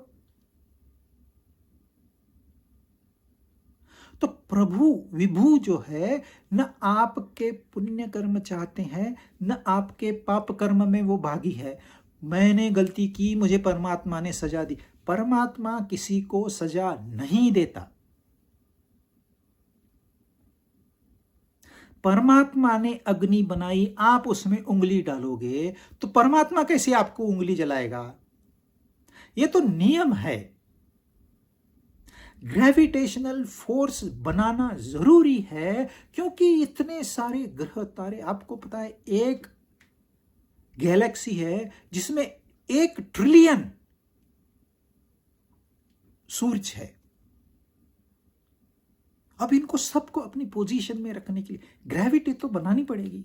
तो प्रभु विभु जो है, न आपके पुण्य कर्म चाहते हैं, न आपके पाप कर्म में वो भागी है। मैंने गलती की, मुझे परमात्मा ने सजा दी। परमात्मा किसी को सजा नहीं देता। परमात्मा ने अग्नि बनाई, आप उसमें उंगली डालोगे तो परमात्मा कैसे आपको उंगली जलाएगा? ये तो नियम है। ग्रेविटेशनल फोर्स बनाना जरूरी है, क्योंकि इतने सारे ग्रह तारे, आपको पता है एक गैलेक्सी है जिसमें 1 ट्रिलियन सूरज है। अब इनको सबको अपनी पोजीशन में रखने के लिए ग्रेविटी तो बनानी पड़ेगी।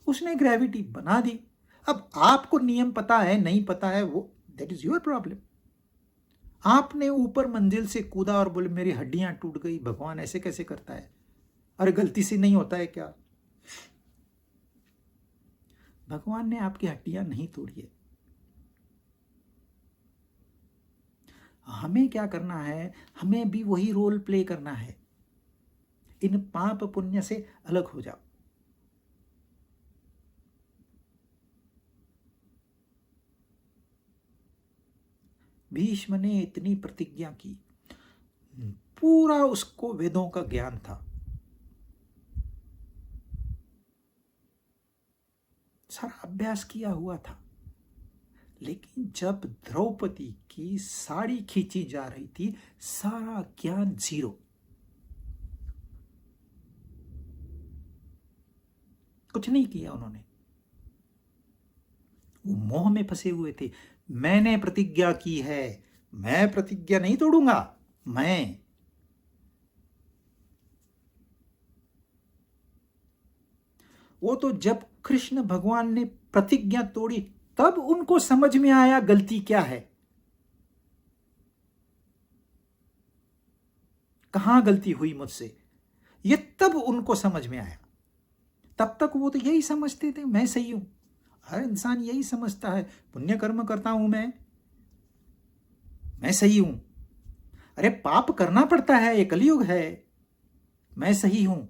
उसने ग्रेविटी बना दी। अब आपको नियम पता है नहीं पता है, वो दैट इज योर प्रॉब्लम। आपने ऊपर मंजिल से कूदा और बोले मेरी हड्डियां टूट गई, भगवान ऐसे कैसे करता है? अरे गलती से नहीं होता है क्या? भगवान ने आपकी हड्डियां नहीं तोड़ी है। हमें क्या करना है, हमें भी वही रोल प्ले करना है। इन पाप पुण्य से अलग हो जाओ। भीष्म ने इतनी प्रतिज्ञा की, पूरा उसको वेदों का ज्ञान था, सारा अभ्यास किया हुआ था, लेकिन जब द्रौपदी की साड़ी खींची जा रही थी, सारा ज्ञान 0। कुछ नहीं किया उन्होंने। वो मोह में फंसे हुए थे। मैंने प्रतिज्ञा की है, मैं प्रतिज्ञा नहीं तोड़ूंगा। वो तो जब कृष्ण भगवान ने प्रतिज्ञा तोड़ी तब उनको समझ में आया गलती क्या है, कहां गलती हुई मुझसे, ये तब उनको समझ में आया। तब तक वो तो यही समझते थे मैं सही हूं। हर इंसान यही समझता है, पुण्य कर्म करता हूं मैं सही हूं। अरे पाप करना पड़ता है, ये कलयुग है, मैं सही हूं,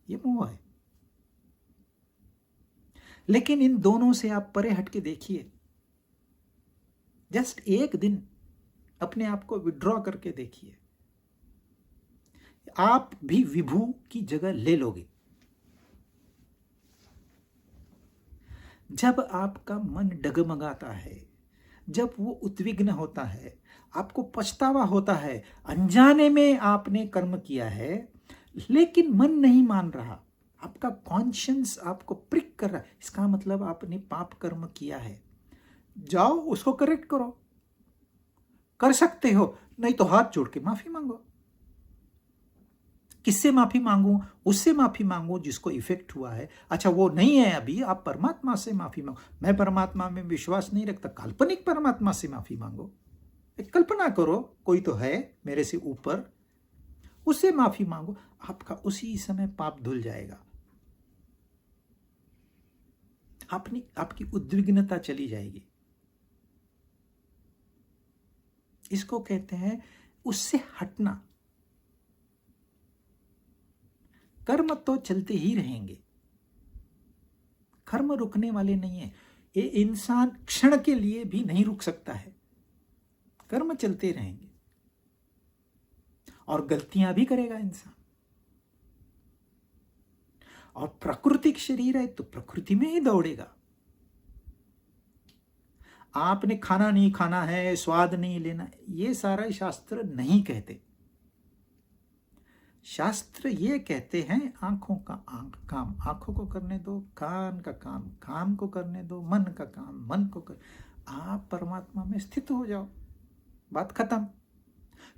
ये मोह है। लेकिन इन दोनों से आप परे हटके देखिए। जस्ट एक दिन अपने आप को विड्रॉ करके देखिए, आप भी विभू की जगह ले लोगे। जब आपका मन डगमगाता है, जब वो उद्विग्न होता है, आपको पछतावा होता है, अनजाने में आपने कर्म किया है लेकिन मन नहीं मान रहा, आपका कॉन्शियंस आपको प्रिक कर रहा है, इसका मतलब आपने पाप कर्म किया है। जाओ उसको करेक्ट करो, कर सकते हो, नहीं तो हाथ जोड़ के माफी मांगो। किससे माफी मांगू? उससे माफी मांगू जिसको इफेक्ट हुआ है। अच्छा वो नहीं है अभी, आप परमात्मा से माफी मांगो। मैं परमात्मा में विश्वास नहीं रखता, काल्पनिक परमात्मा से माफी मांगो। एक कल्पना करो कोई तो है मेरे से ऊपर, उससे माफी मांगो, आपका उसी समय पाप धुल जाएगा। आपकी उद्विग्नता चली जाएगी। इसको कहते हैं उससे हटना। कर्म तो चलते ही रहेंगे, कर्म रुकने वाले नहीं है। ये इंसान क्षण के लिए भी नहीं रुक सकता है, कर्म चलते रहेंगे और गलतियां भी करेगा इंसान। और प्राकृतिक शरीर है तो प्रकृति में ही दौड़ेगा। आपने खाना नहीं खाना है, स्वाद नहीं लेना, ये सारा शास्त्र नहीं कहते। शास्त्र ये कहते हैं आंखों का काम आंखों को करने दो, कान का काम कान को करने दो, मन का काम मन को कर। आप परमात्मा में स्थित हो जाओ, बात खत्म।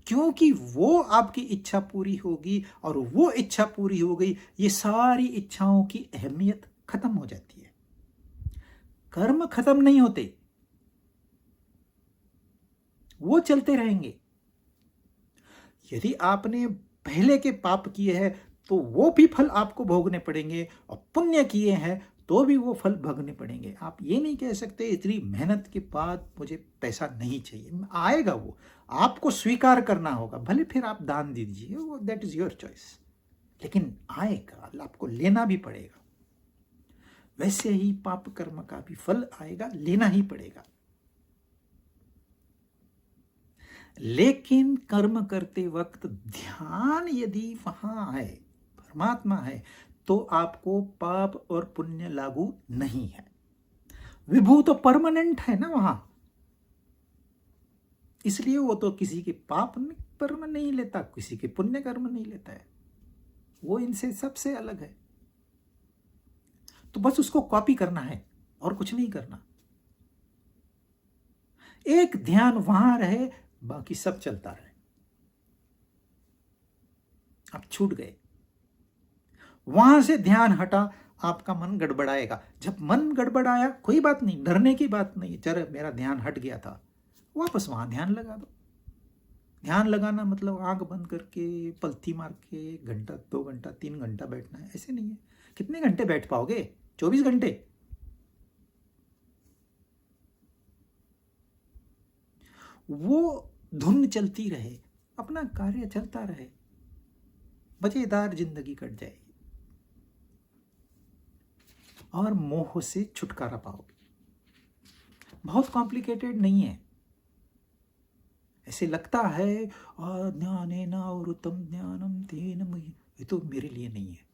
क्योंकि वो आपकी इच्छा पूरी होगी, और वो इच्छा पूरी हो गई, ये सारी इच्छाओं की अहमियत खत्म हो जाती है। कर्म खत्म नहीं होते, वो चलते रहेंगे। यदि आपने पहले के पाप किए हैं तो वो भी फल आपको भोगने पड़ेंगे, और पुण्य किए हैं तो भी वो फल भोगने पड़ेंगे। आप ये नहीं कह सकते इतनी मेहनत के बाद मुझे पैसा नहीं चाहिए, आएगा वो, आपको स्वीकार करना होगा। भले फिर आप दान दे दीजिए, वो दैट इज योर चॉइस, लेकिन आएगा, आपको लेना भी पड़ेगा। वैसे ही पाप कर्म का भी फल आएगा, लेना ही पड़ेगा। लेकिन कर्म करते वक्त ध्यान यदि वहां है, परमात्मा है, तो आपको पाप और पुण्य लागू नहीं है। विभू तो परमानेंट है ना वहां, इसलिए वो तो किसी के पाप कर्म नहीं लेता, किसी के पुण्य कर्म नहीं लेता है, वो इनसे सबसे अलग है। तो बस उसको कॉपी करना है और कुछ नहीं करना। एक ध्यान वहां रहे, बाकी सब चलता रहे। आप छूट गए, वहां से ध्यान हटा, आपका मन गड़बड़ाएगा। जब मन गड़बड़ाया कोई बात नहीं, डरने की बात नहीं, चलो मेरा ध्यान हट गया था, वापस वहां ध्यान लगा दो। ध्यान लगाना मतलब आंख बंद करके पलथी मार के घंटा 2 घंटा 3 घंटा बैठना है, ऐसे नहीं है। कितने घंटे बैठ पाओगे? 24 घंटे? वो धुन चलती रहे, अपना कार्य चलता रहे, मजेदार जिंदगी कट जाएगी और मोह से छुटकारा पाओगे। बहुत कॉम्प्लिकेटेड नहीं है, ऐसे लगता है ज्ञानेन आवृतम ज्ञानम तेन मयि, ये तो मेरे लिए नहीं है,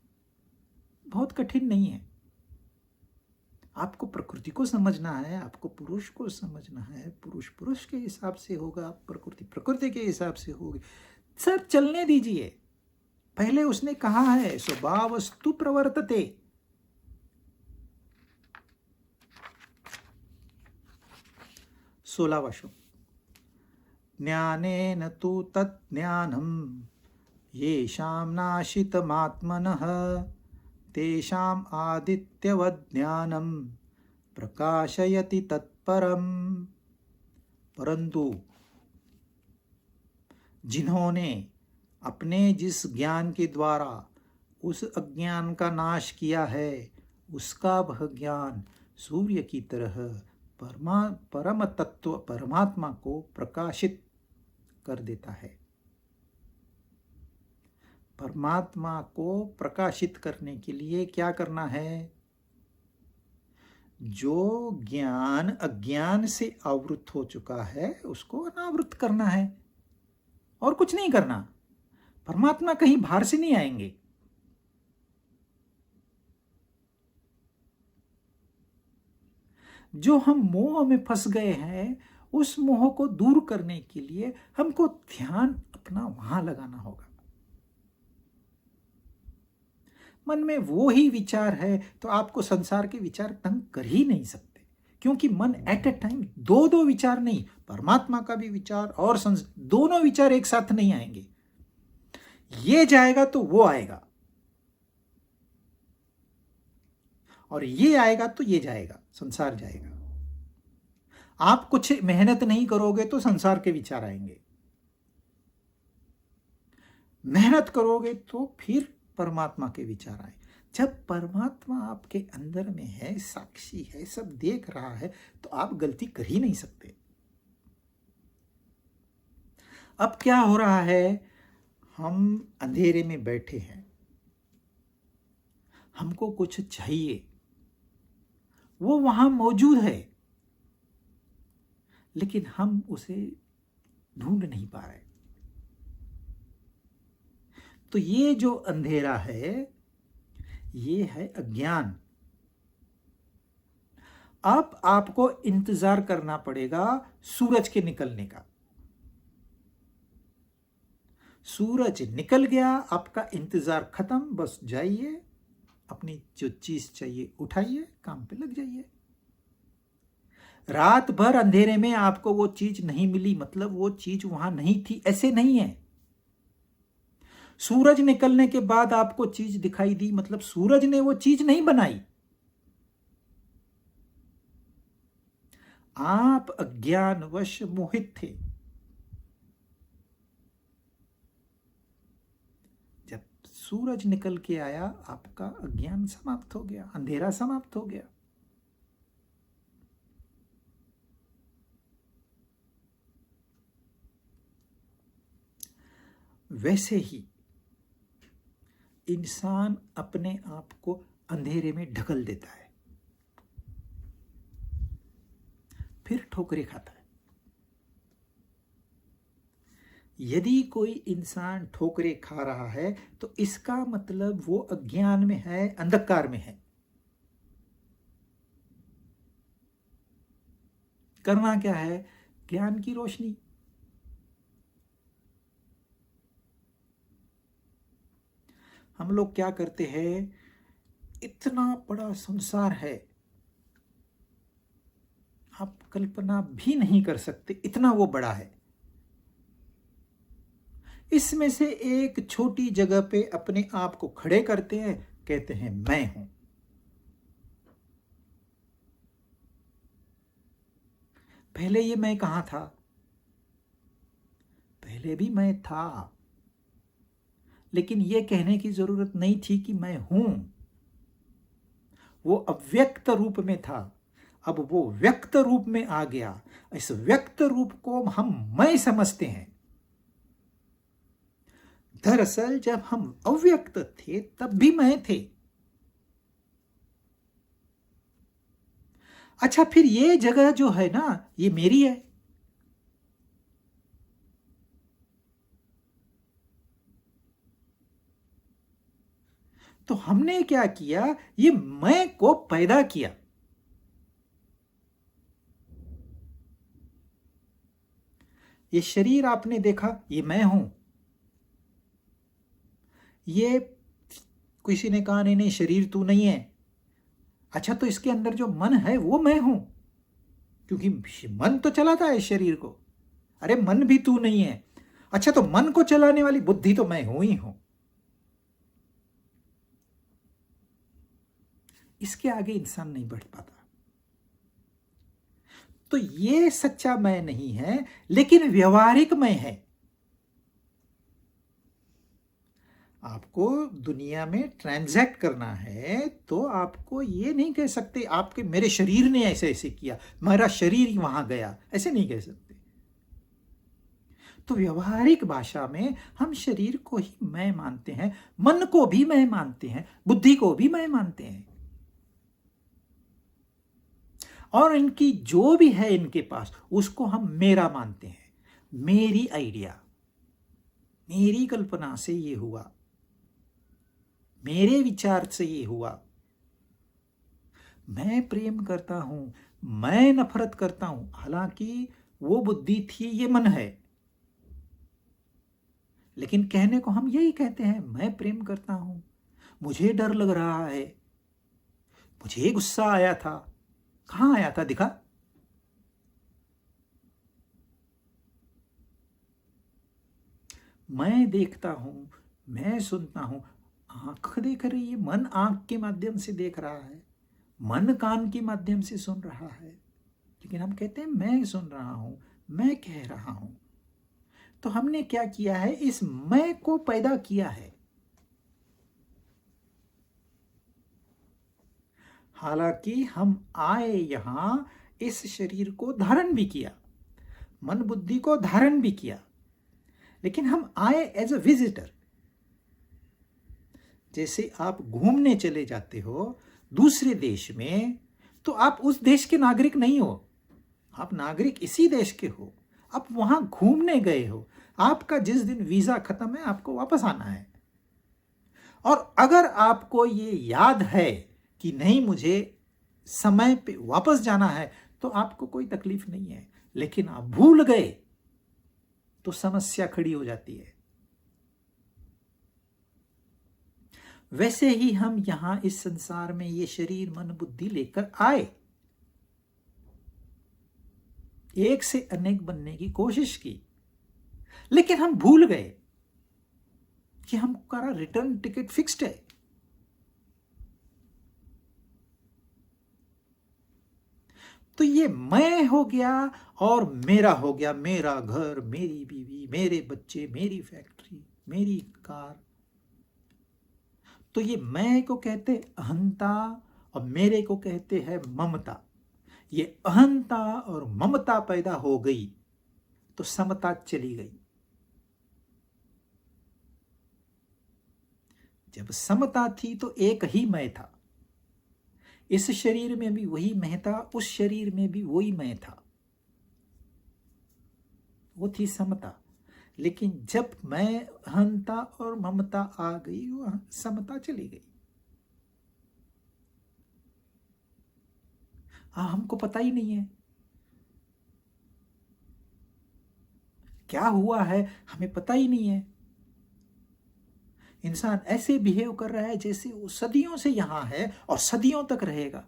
बहुत कठिन नहीं है। आपको प्रकृति को समझना है, आपको पुरुष को समझना है, पुरुष पुरुष के हिसाब से होगा, प्रकृति प्रकृति के हिसाब से होगी, सब चलने दीजिए। पहले उसने कहा है स्वभावस्तु प्रवर्तते, 16वां श्लोक। ज्ञानेन तु तज्ज्ञानं येषां नाशितमात्मनः तेषाम् आदित्यवत् ज्ञानं प्रकाशयति तत्परम्। परंतु जिन्होंने अपने जिस ज्ञान के द्वारा उस अज्ञान का नाश किया है, उसका वह ज्ञान सूर्य की तरह परम तत्व परमात्मा को प्रकाशित कर देता है। परमात्मा को प्रकाशित करने के लिए क्या करना है? जो ज्ञान अज्ञान से आवृत हो चुका है उसको अनावृत करना है, और कुछ नहीं करना। परमात्मा कहीं बाहर से नहीं आएंगे। जो हम मोह में फंस गए हैं, उस मोह को दूर करने के लिए हमको ध्यान अपना वहां लगाना होगा। मन में वो ही विचार है तो आपको संसार के विचार तंग कर ही नहीं सकते, क्योंकि मन एट ए टाइम दो दो विचार नहीं, परमात्मा का भी विचार और दोनों विचार एक साथ नहीं आएंगे। ये जाएगा तो वो आएगा, और ये आएगा तो ये जाएगा, संसार जाएगा। आप कुछ मेहनत नहीं करोगे तो संसार के विचार आएंगे, मेहनत करोगे तो फिर परमात्मा के विचार आए। जब परमात्मा आपके अंदर में है, साक्षी है, सब देख रहा है, तो आप गलती कर ही नहीं सकते। अब क्या हो रहा है, हम अंधेरे में बैठे हैं, हमको कुछ चाहिए, वो वहां मौजूद है, लेकिन हम उसे ढूंढ नहीं पा रहे। तो ये जो अंधेरा है, ये है अज्ञान। अब आपको इंतजार करना पड़ेगा सूरज के निकलने का। सूरज निकल गया, आपका इंतजार खत्म, बस जाइए, अपनी जो चीज चाहिए उठाइए, काम पे लग जाइए। रात भर अंधेरे में आपको वो चीज नहीं मिली मतलब वो चीज वहां नहीं थी, ऐसे नहीं है। सूरज निकलने के बाद आपको चीज दिखाई दी मतलब सूरज ने वो चीज नहीं बनाई, आप अज्ञानवश मोहित थे। जब सूरज निकल के आया, आपका अज्ञान समाप्त हो गया, अंधेरा समाप्त हो गया। वैसे ही इंसान अपने आप को अंधेरे में ढकल देता है, फिर ठोकरें खाता है। यदि कोई इंसान ठोकरें खा रहा है तो इसका मतलब वो अज्ञान में है, अंधकार में है। करना क्या है, ज्ञान की रोशनी। हम लोग क्या करते हैं, इतना बड़ा संसार है, आप कल्पना भी नहीं कर सकते, इतना वो बड़ा है। इसमें से एक छोटी जगह पे अपने आप को खड़े करते हैं, कहते हैं मैं हूं। पहले ये मैं कहां था, पहले भी मैं था, लेकिन ये कहने की जरूरत नहीं थी कि मैं हूं। वो अव्यक्त रूप में था, अब वो व्यक्त रूप में आ गया। इस व्यक्त रूप को हम मैं समझते हैं। दरअसल जब हम अव्यक्त थे तब भी मैं थे। अच्छा, फिर ये जगह जो है ना, ये मेरी है। तो हमने क्या किया, ये मैं को पैदा किया। ये शरीर आपने देखा, ये मैं हूं। ये किसी ने कहा नहीं नहीं शरीर तू नहीं है। अच्छा, तो इसके अंदर जो मन है वो मैं हूं, क्योंकि मन तो चलाता है शरीर को। अरे मन भी तू नहीं है। अच्छा, तो मन को चलाने वाली बुद्धि तो मैं हूं ही हूं। इसके आगे इंसान नहीं बढ़ पाता। तो ये सच्चा मैं नहीं है, लेकिन व्यवहारिक मैं है। आपको दुनिया में ट्रांजैक्ट करना है तो आपको ये नहीं कह सकते आपके मेरे शरीर ने ऐसे ऐसे किया, मेरा शरीर वहां गया, ऐसे नहीं कह सकते। तो व्यवहारिक भाषा में हम शरीर को ही मैं मानते हैं, मन को भी मैं मानते हैं, बुद्धि को भी मैं मानते हैं, और इनकी जो भी है इनके पास उसको हम मेरा मानते हैं। मेरी आइडिया, मेरी कल्पना से ये हुआ, मेरे विचार से ये हुआ। मैं प्रेम करता हूं, मैं नफरत करता हूं, हालांकि वो बुद्धि थी, ये मन है, लेकिन कहने को हम यही कहते हैं मैं प्रेम करता हूं, मुझे डर लग रहा है, मुझे गुस्सा आया था। कहां आया था, दिखा? मैं देखता हूं, मैं सुनता हूं। आंख देख रही है, मन आंख के माध्यम से देख रहा है, मन कान के माध्यम से सुन रहा है, लेकिन हम कहते हैं मैं सुन रहा हूं, मैं कह रहा हूं। तो हमने क्या किया है, इस मैं को पैदा किया है। हालांकि हम आए यहां, इस शरीर को धारण भी किया, मन बुद्धि को धारण भी किया, लेकिन हम आए एज अ विजिटर। जैसे आप घूमने चले जाते हो दूसरे देश में, तो आप उस देश के नागरिक नहीं हो, आप नागरिक इसी देश के हो। आप वहां घूमने गए हो, आपका जिस दिन वीजा खत्म है आपको वापस आना है। और अगर आपको ये याद है कि नहीं मुझे समय पे वापस जाना है, तो आपको कोई तकलीफ नहीं है। लेकिन आप भूल गए तो समस्या खड़ी हो जाती है। वैसे ही हम यहां इस संसार में ये शरीर मन बुद्धि लेकर आए, एक से अनेक बनने की कोशिश की, लेकिन हम भूल गए कि हमारा रिटर्न टिकट फिक्स्ड है। तो ये मैं हो गया और मेरा हो गया, मेरा घर, मेरी बीवी, मेरे बच्चे, मेरी फैक्ट्री, मेरी कार। तो ये मैं को कहते अहंता और मेरे को कहते हैं ममता। ये अहंता और ममता पैदा हो गई तो समता चली गई। जब समता थी तो एक ही मैं था, इस शरीर में भी वही मैं था, उस शरीर में भी वही मैं था, वो थी समता। लेकिन जब मैं अहंता और ममता आ गई, वो समता चली गई। हमको पता ही नहीं है क्या हुआ है, हमें पता ही नहीं है। इंसान ऐसे बिहेव कर रहा है जैसे वो सदियों से यहां है और सदियों तक रहेगा।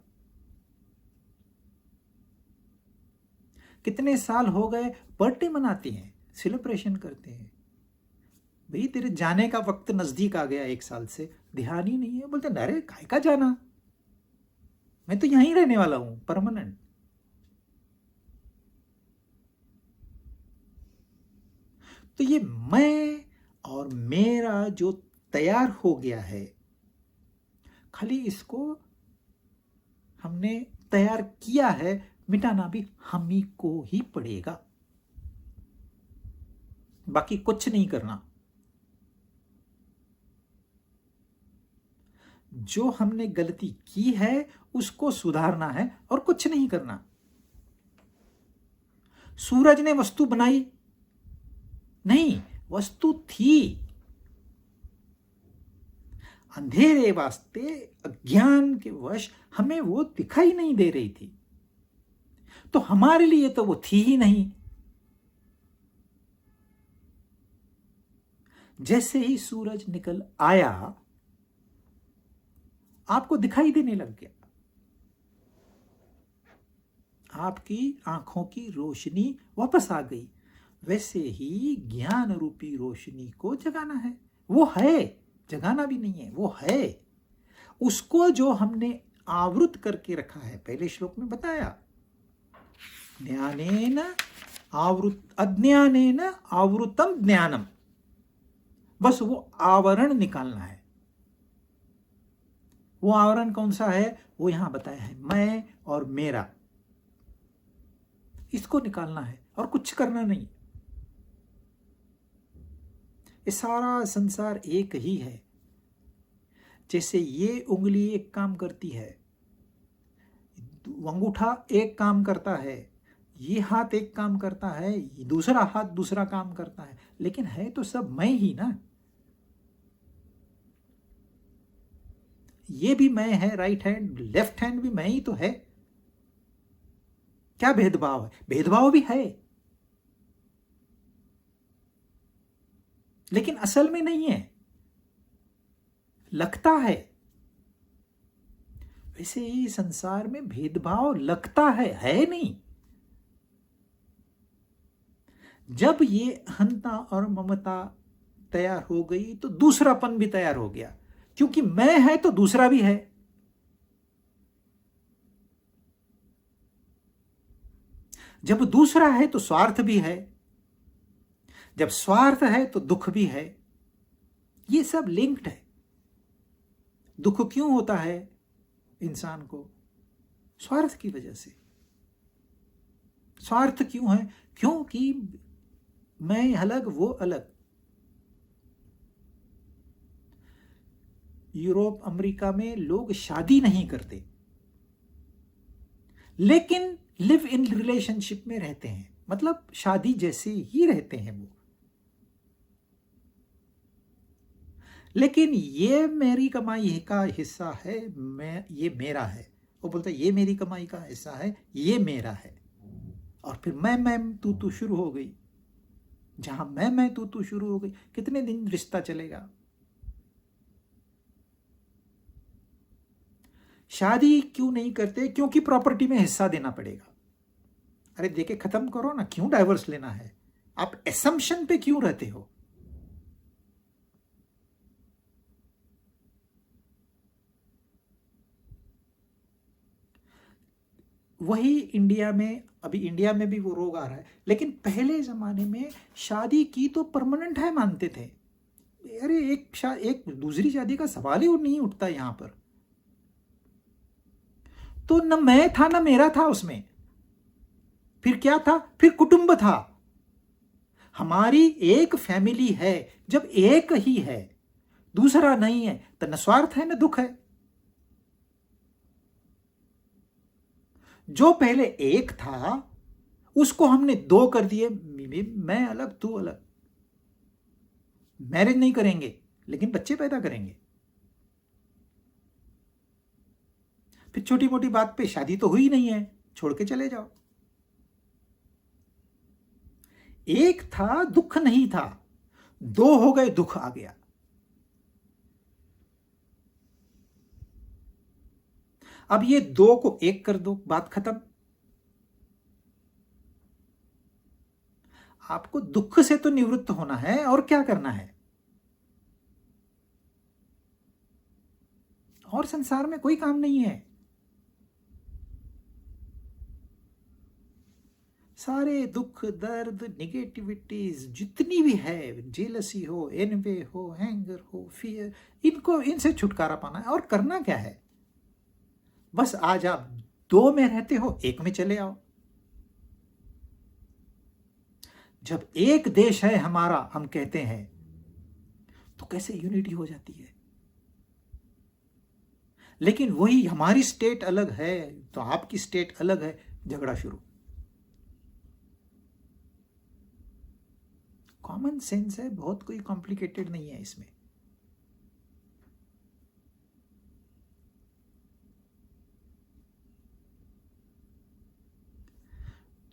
कितने साल हो गए, बर्थडे मनाते हैं, सेलिब्रेशन करते हैं। भाई तेरे जाने का वक्त नजदीक आ गया, 1 साल से ध्यान ही नहीं है। बोलते अरे काय का जाना, मैं तो यहीं रहने वाला हूं परमानेंट। तो ये मैं और मेरा जो तैयार हो गया है, खाली इसको हमने तैयार किया है, मिटाना भी हम ही को ही पड़ेगा, बाकी कुछ नहीं करना। जो हमने गलती की है उसको सुधारना है और कुछ नहीं करना। सूरज ने वस्तु बनाई नहीं, वस्तु थी, अंधेरे वास्ते अज्ञान के वश हमें वो दिखाई नहीं दे रही थी, तो हमारे लिए तो वो थी ही नहीं। जैसे ही सूरज निकल आया आपको दिखाई देने लग गया, आपकी आंखों की रोशनी वापस आ गई। वैसे ही ज्ञान रूपी रोशनी को जगाना है। वो है, जगाना भी नहीं है, वो है। उसको जो हमने आवृत करके रखा है, पहले श्लोक में बताया, ज्ञानेन आवृत अज्ञानेन आवृतम ज्ञानम। बस वो आवरण निकालना है। वो आवरण कौन सा है, वो यहां बताया है, मैं और मेरा। इसको निकालना है और कुछ करना नहीं। ये सारा संसार एक ही है। जैसे ये उंगली एक काम करती है, अंगूठा एक काम करता है, ये हाथ एक काम करता है, दूसरा हाथ दूसरा काम करता है, लेकिन है तो सब मैं ही ना। ये भी मैं है, राइट हैंड लेफ्ट हैंड भी मैं ही तो है। क्या भेदभाव है, भेदभाव भी है, लेकिन असल में नहीं है। लगता है। वैसे ही संसार में भेदभाव लगता है नहीं। जब ये अहंता और ममता तैयार हो गई तो दूसरापन भी तैयार हो गया, क्योंकि मैं है तो दूसरा भी है। जब दूसरा है तो स्वार्थ भी है, जब स्वार्थ है तो दुख भी है। ये सब लिंक्ड है। दुख क्यों होता है इंसान को? स्वार्थ की वजह से। स्वार्थ क्यों है? क्योंकि मैं अलग वो अलग। यूरोप अमेरिका में लोग शादी नहीं करते, लेकिन लिव इन रिलेशनशिप में रहते हैं, मतलब शादी जैसे ही रहते हैं वो। लेकिन ये मेरी कमाई का हिस्सा है, ये मेरा है। वो बोलता है ये मेरी कमाई का हिस्सा है, ये मेरा है। और फिर मैं तू शुरू हो गई। जहां मैं तू शुरू हो गई, कितने दिन रिश्ता चलेगा? शादी क्यों नहीं करते? क्योंकि प्रॉपर्टी में हिस्सा देना पड़ेगा। अरे देके खत्म करो ना, क्यों डाइवर्स लेना है? आप एसम्पशन पे क्यों रहते हो? वही इंडिया में, अभी इंडिया में भी वो रोग आ रहा है, लेकिन पहले जमाने में शादी की तो परमानेंट है मानते थे। अरे एक दूसरी शादी का सवाल ही नहीं उठता यहां पर। तो न मैं था न मेरा था उसमें। फिर क्या था? फिर कुटुंब था। हमारी एक फैमिली है। जब एक ही है, दूसरा नहीं है, तो न स्वार्थ है न दुख है। जो पहले एक था उसको हमने दो कर दिए, मैं अलग तू अलग। मैरिज नहीं करेंगे लेकिन बच्चे पैदा करेंगे। फिर छोटी मोटी बात पे शादी तो हुई नहीं है, छोड़ के चले जाओ। एक था, दुख नहीं था। दो हो गए, दुख आ गया। अब ये दो को एक कर दो, बात खत्म। आपको दुख से तो निवृत्त होना है, और क्या करना है? और संसार में कोई काम नहीं है। सारे दुख, दर्द, निगेटिविटीज जितनी भी है, जेलसी हो, एनवे हो, हैंगर हो, फियर, इनसे छुटकारा पाना है। और करना क्या है? बस आज आप दो में रहते हो, एक में चले आओ। जब एक देश है हमारा, हम कहते हैं, तो कैसे यूनिटी हो जाती है। लेकिन वही हमारी स्टेट अलग है तो आपकी स्टेट अलग है, झगड़ा शुरू। कॉमन सेंस है, बहुत कोई कॉम्प्लिकेटेड नहीं है इसमें।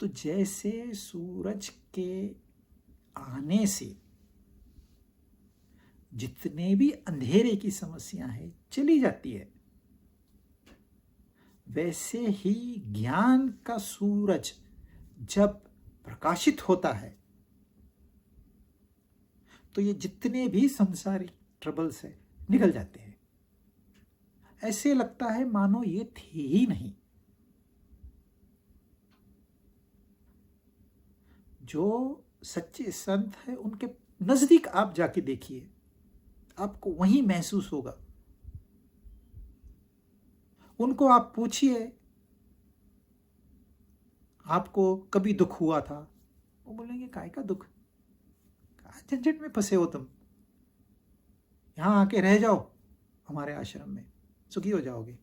तो जैसे सूरज के आने से जितने भी अंधेरे की समस्या है चली जाती है, वैसे ही ज्ञान का सूरज जब प्रकाशित होता है तो ये जितने भी संसारिक ट्रबल्स है निकल जाते हैं। ऐसे लगता है मानो ये थे ही नहीं। जो सच्चे संत है उनके नजदीक आप जाके देखिए, आपको वहीं महसूस होगा। उनको आप पूछिए आपको कभी दुख हुआ था, वो बोलेंगे काय का दुख, झंझट में फंसे हो तुम, यहां आके रह जाओ हमारे आश्रम में, सुखी हो जाओगे।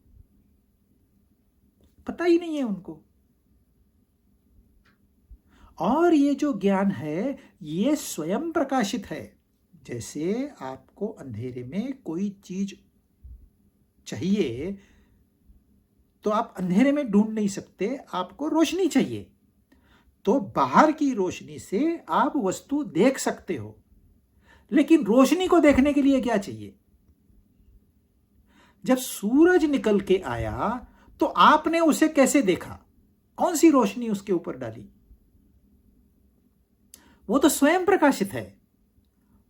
पता ही नहीं है उनको। और ये जो ज्ञान है ये स्वयं प्रकाशित है। जैसे आपको अंधेरे में कोई चीज चाहिए तो आप अंधेरे में ढूंढ नहीं सकते, आपको रोशनी चाहिए। तो बाहर की रोशनी से आप वस्तु देख सकते हो, लेकिन रोशनी को देखने के लिए क्या चाहिए? जब सूरज निकल के आया तो आपने उसे कैसे देखा? कौन सी रोशनी उसके ऊपर डाली? वो तो स्वयं प्रकाशित है,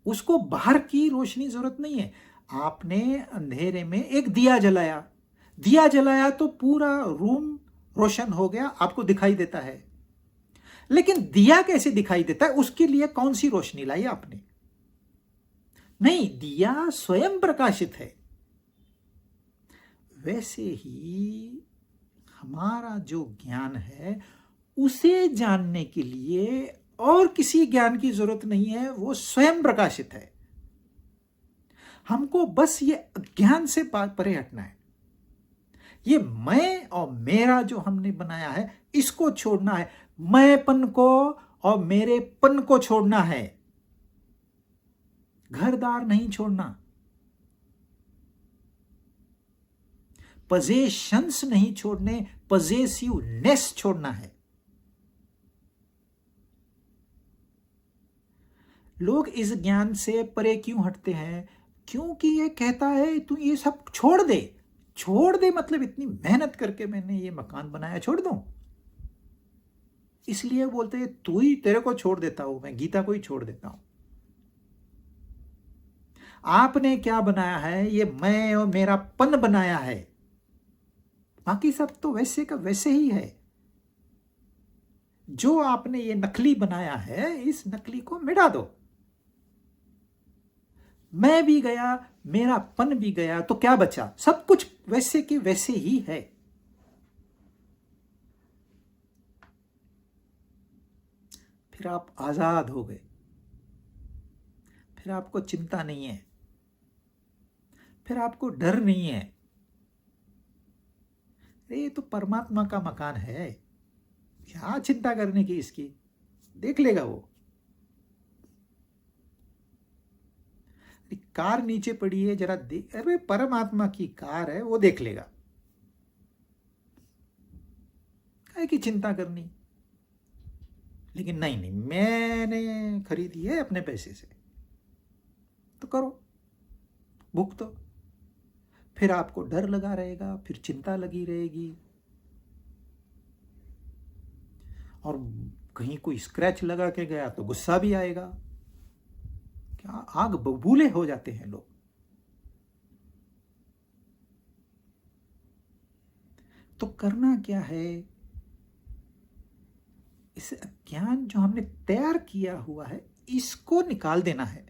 उसको बाहर की रोशनी जरूरत नहीं है। आपने अंधेरे में एक दिया जलाया, दिया जलाया तो पूरा रूम रोशन हो गया, आपको दिखाई देता है। लेकिन दिया कैसे दिखाई देता है? उसके लिए कौन सी रोशनी लाई आपने? नहीं, दिया स्वयं प्रकाशित है। वैसे ही हमारा जो ज्ञान है उसे जानने के लिए और किसी ज्ञान की जरूरत नहीं है, वो स्वयं प्रकाशित है। हमको बस ये अज्ञान से परे हटना है। ये मैं और मेरा जो हमने बनाया है इसको छोड़ना है, मैंपन को और मेरेपन को छोड़ना है, घरदार नहीं छोड़ना, पजेशंस नहीं छोड़ने, पजेसिवनेस छोड़ना है। लोग इस ज्ञान से परे क्यों हटते हैं? क्योंकि ये कहता है तू ये सब छोड़ दे। छोड़ दे मतलब इतनी मेहनत करके मैंने ये मकान बनाया, छोड़ दूं? इसलिए बोलते हैं तू ही, तेरे को छोड़ देता हूं मैं, गीता को ही छोड़ देता हूं। आपने क्या बनाया है? ये मैं और मेरा पन बनाया है, बाकी सब तो वैसे का वैसे ही है। जो आपने ये नकली बनाया है, इस नकली को मिटा दो। मैं भी गया, मेरा पन भी गया, तो क्या बचा? सब कुछ वैसे के वैसे ही है। फिर आप आजाद हो गए, फिर आपको चिंता नहीं है, फिर आपको डर नहीं है। ये तो परमात्मा का मकान है, क्या चिंता करने की इसकी, देख लेगा वो। कार नीचे पड़ी है, जरा देख, अरे परमात्मा की कार है, वो देख लेगा, काहे की चिंता करनी। लेकिन नहीं नहीं, मैंने खरीदी है अपने पैसे से, तो करो, भुगतो। फिर आपको डर लगा रहेगा, फिर चिंता लगी रहेगी, और कहीं कोई स्क्रैच लगा के गया तो गुस्सा भी आएगा। क्या आग बबूले हो जाते हैं लोग। तो करना क्या है? इस अज्ञान जो हमने तैयार किया हुआ है इसको निकाल देना है।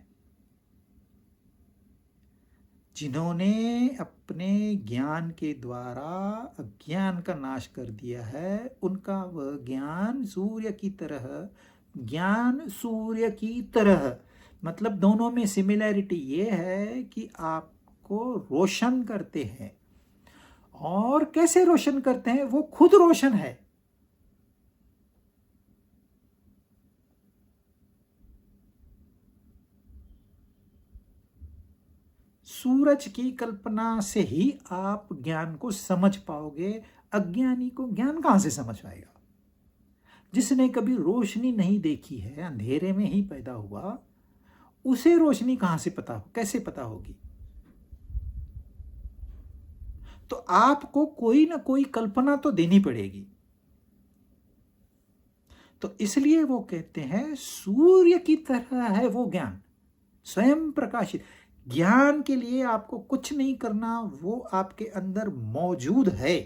जिन्होंने अपने ज्ञान के द्वारा अज्ञान का नाश कर दिया है, उनका वह ज्ञान सूर्य की तरह, ज्ञान सूर्य की तरह, मतलब दोनों में सिमिलैरिटी ये है कि आपको रोशन करते हैं। और कैसे रोशन करते हैं? वो खुद रोशन है। सूरज की कल्पना से ही आप ज्ञान को समझ पाओगे। अज्ञानी को ज्ञान कहां से समझ आएगा? जिसने कभी रोशनी नहीं देखी है, अंधेरे में ही पैदा हुआ, उसे रोशनी कहां से पता हो, कैसे पता होगी? तो आपको कोई ना कोई कल्पना तो देनी पड़ेगी। तो इसलिए वो कहते हैं सूर्य की तरह है वो ज्ञान, स्वयं प्रकाशित। ज्ञान के लिए आपको कुछ नहीं करना, वो आपके अंदर मौजूद है।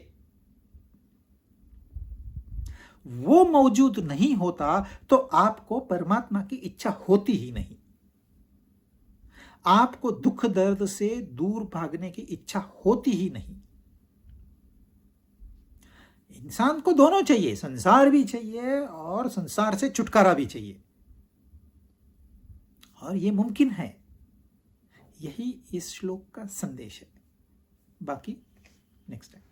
वो मौजूद नहीं होता तो आपको परमात्मा की इच्छा होती ही नहीं। आपको दुख दर्द से दूर भागने की इच्छा होती ही नहीं। इंसान को दोनों चाहिए, संसार भी चाहिए और संसार से छुटकारा भी चाहिए, और ये मुमकिन है। यही इस श्लोक का संदेश है। बाकी नेक्स्ट टाइम।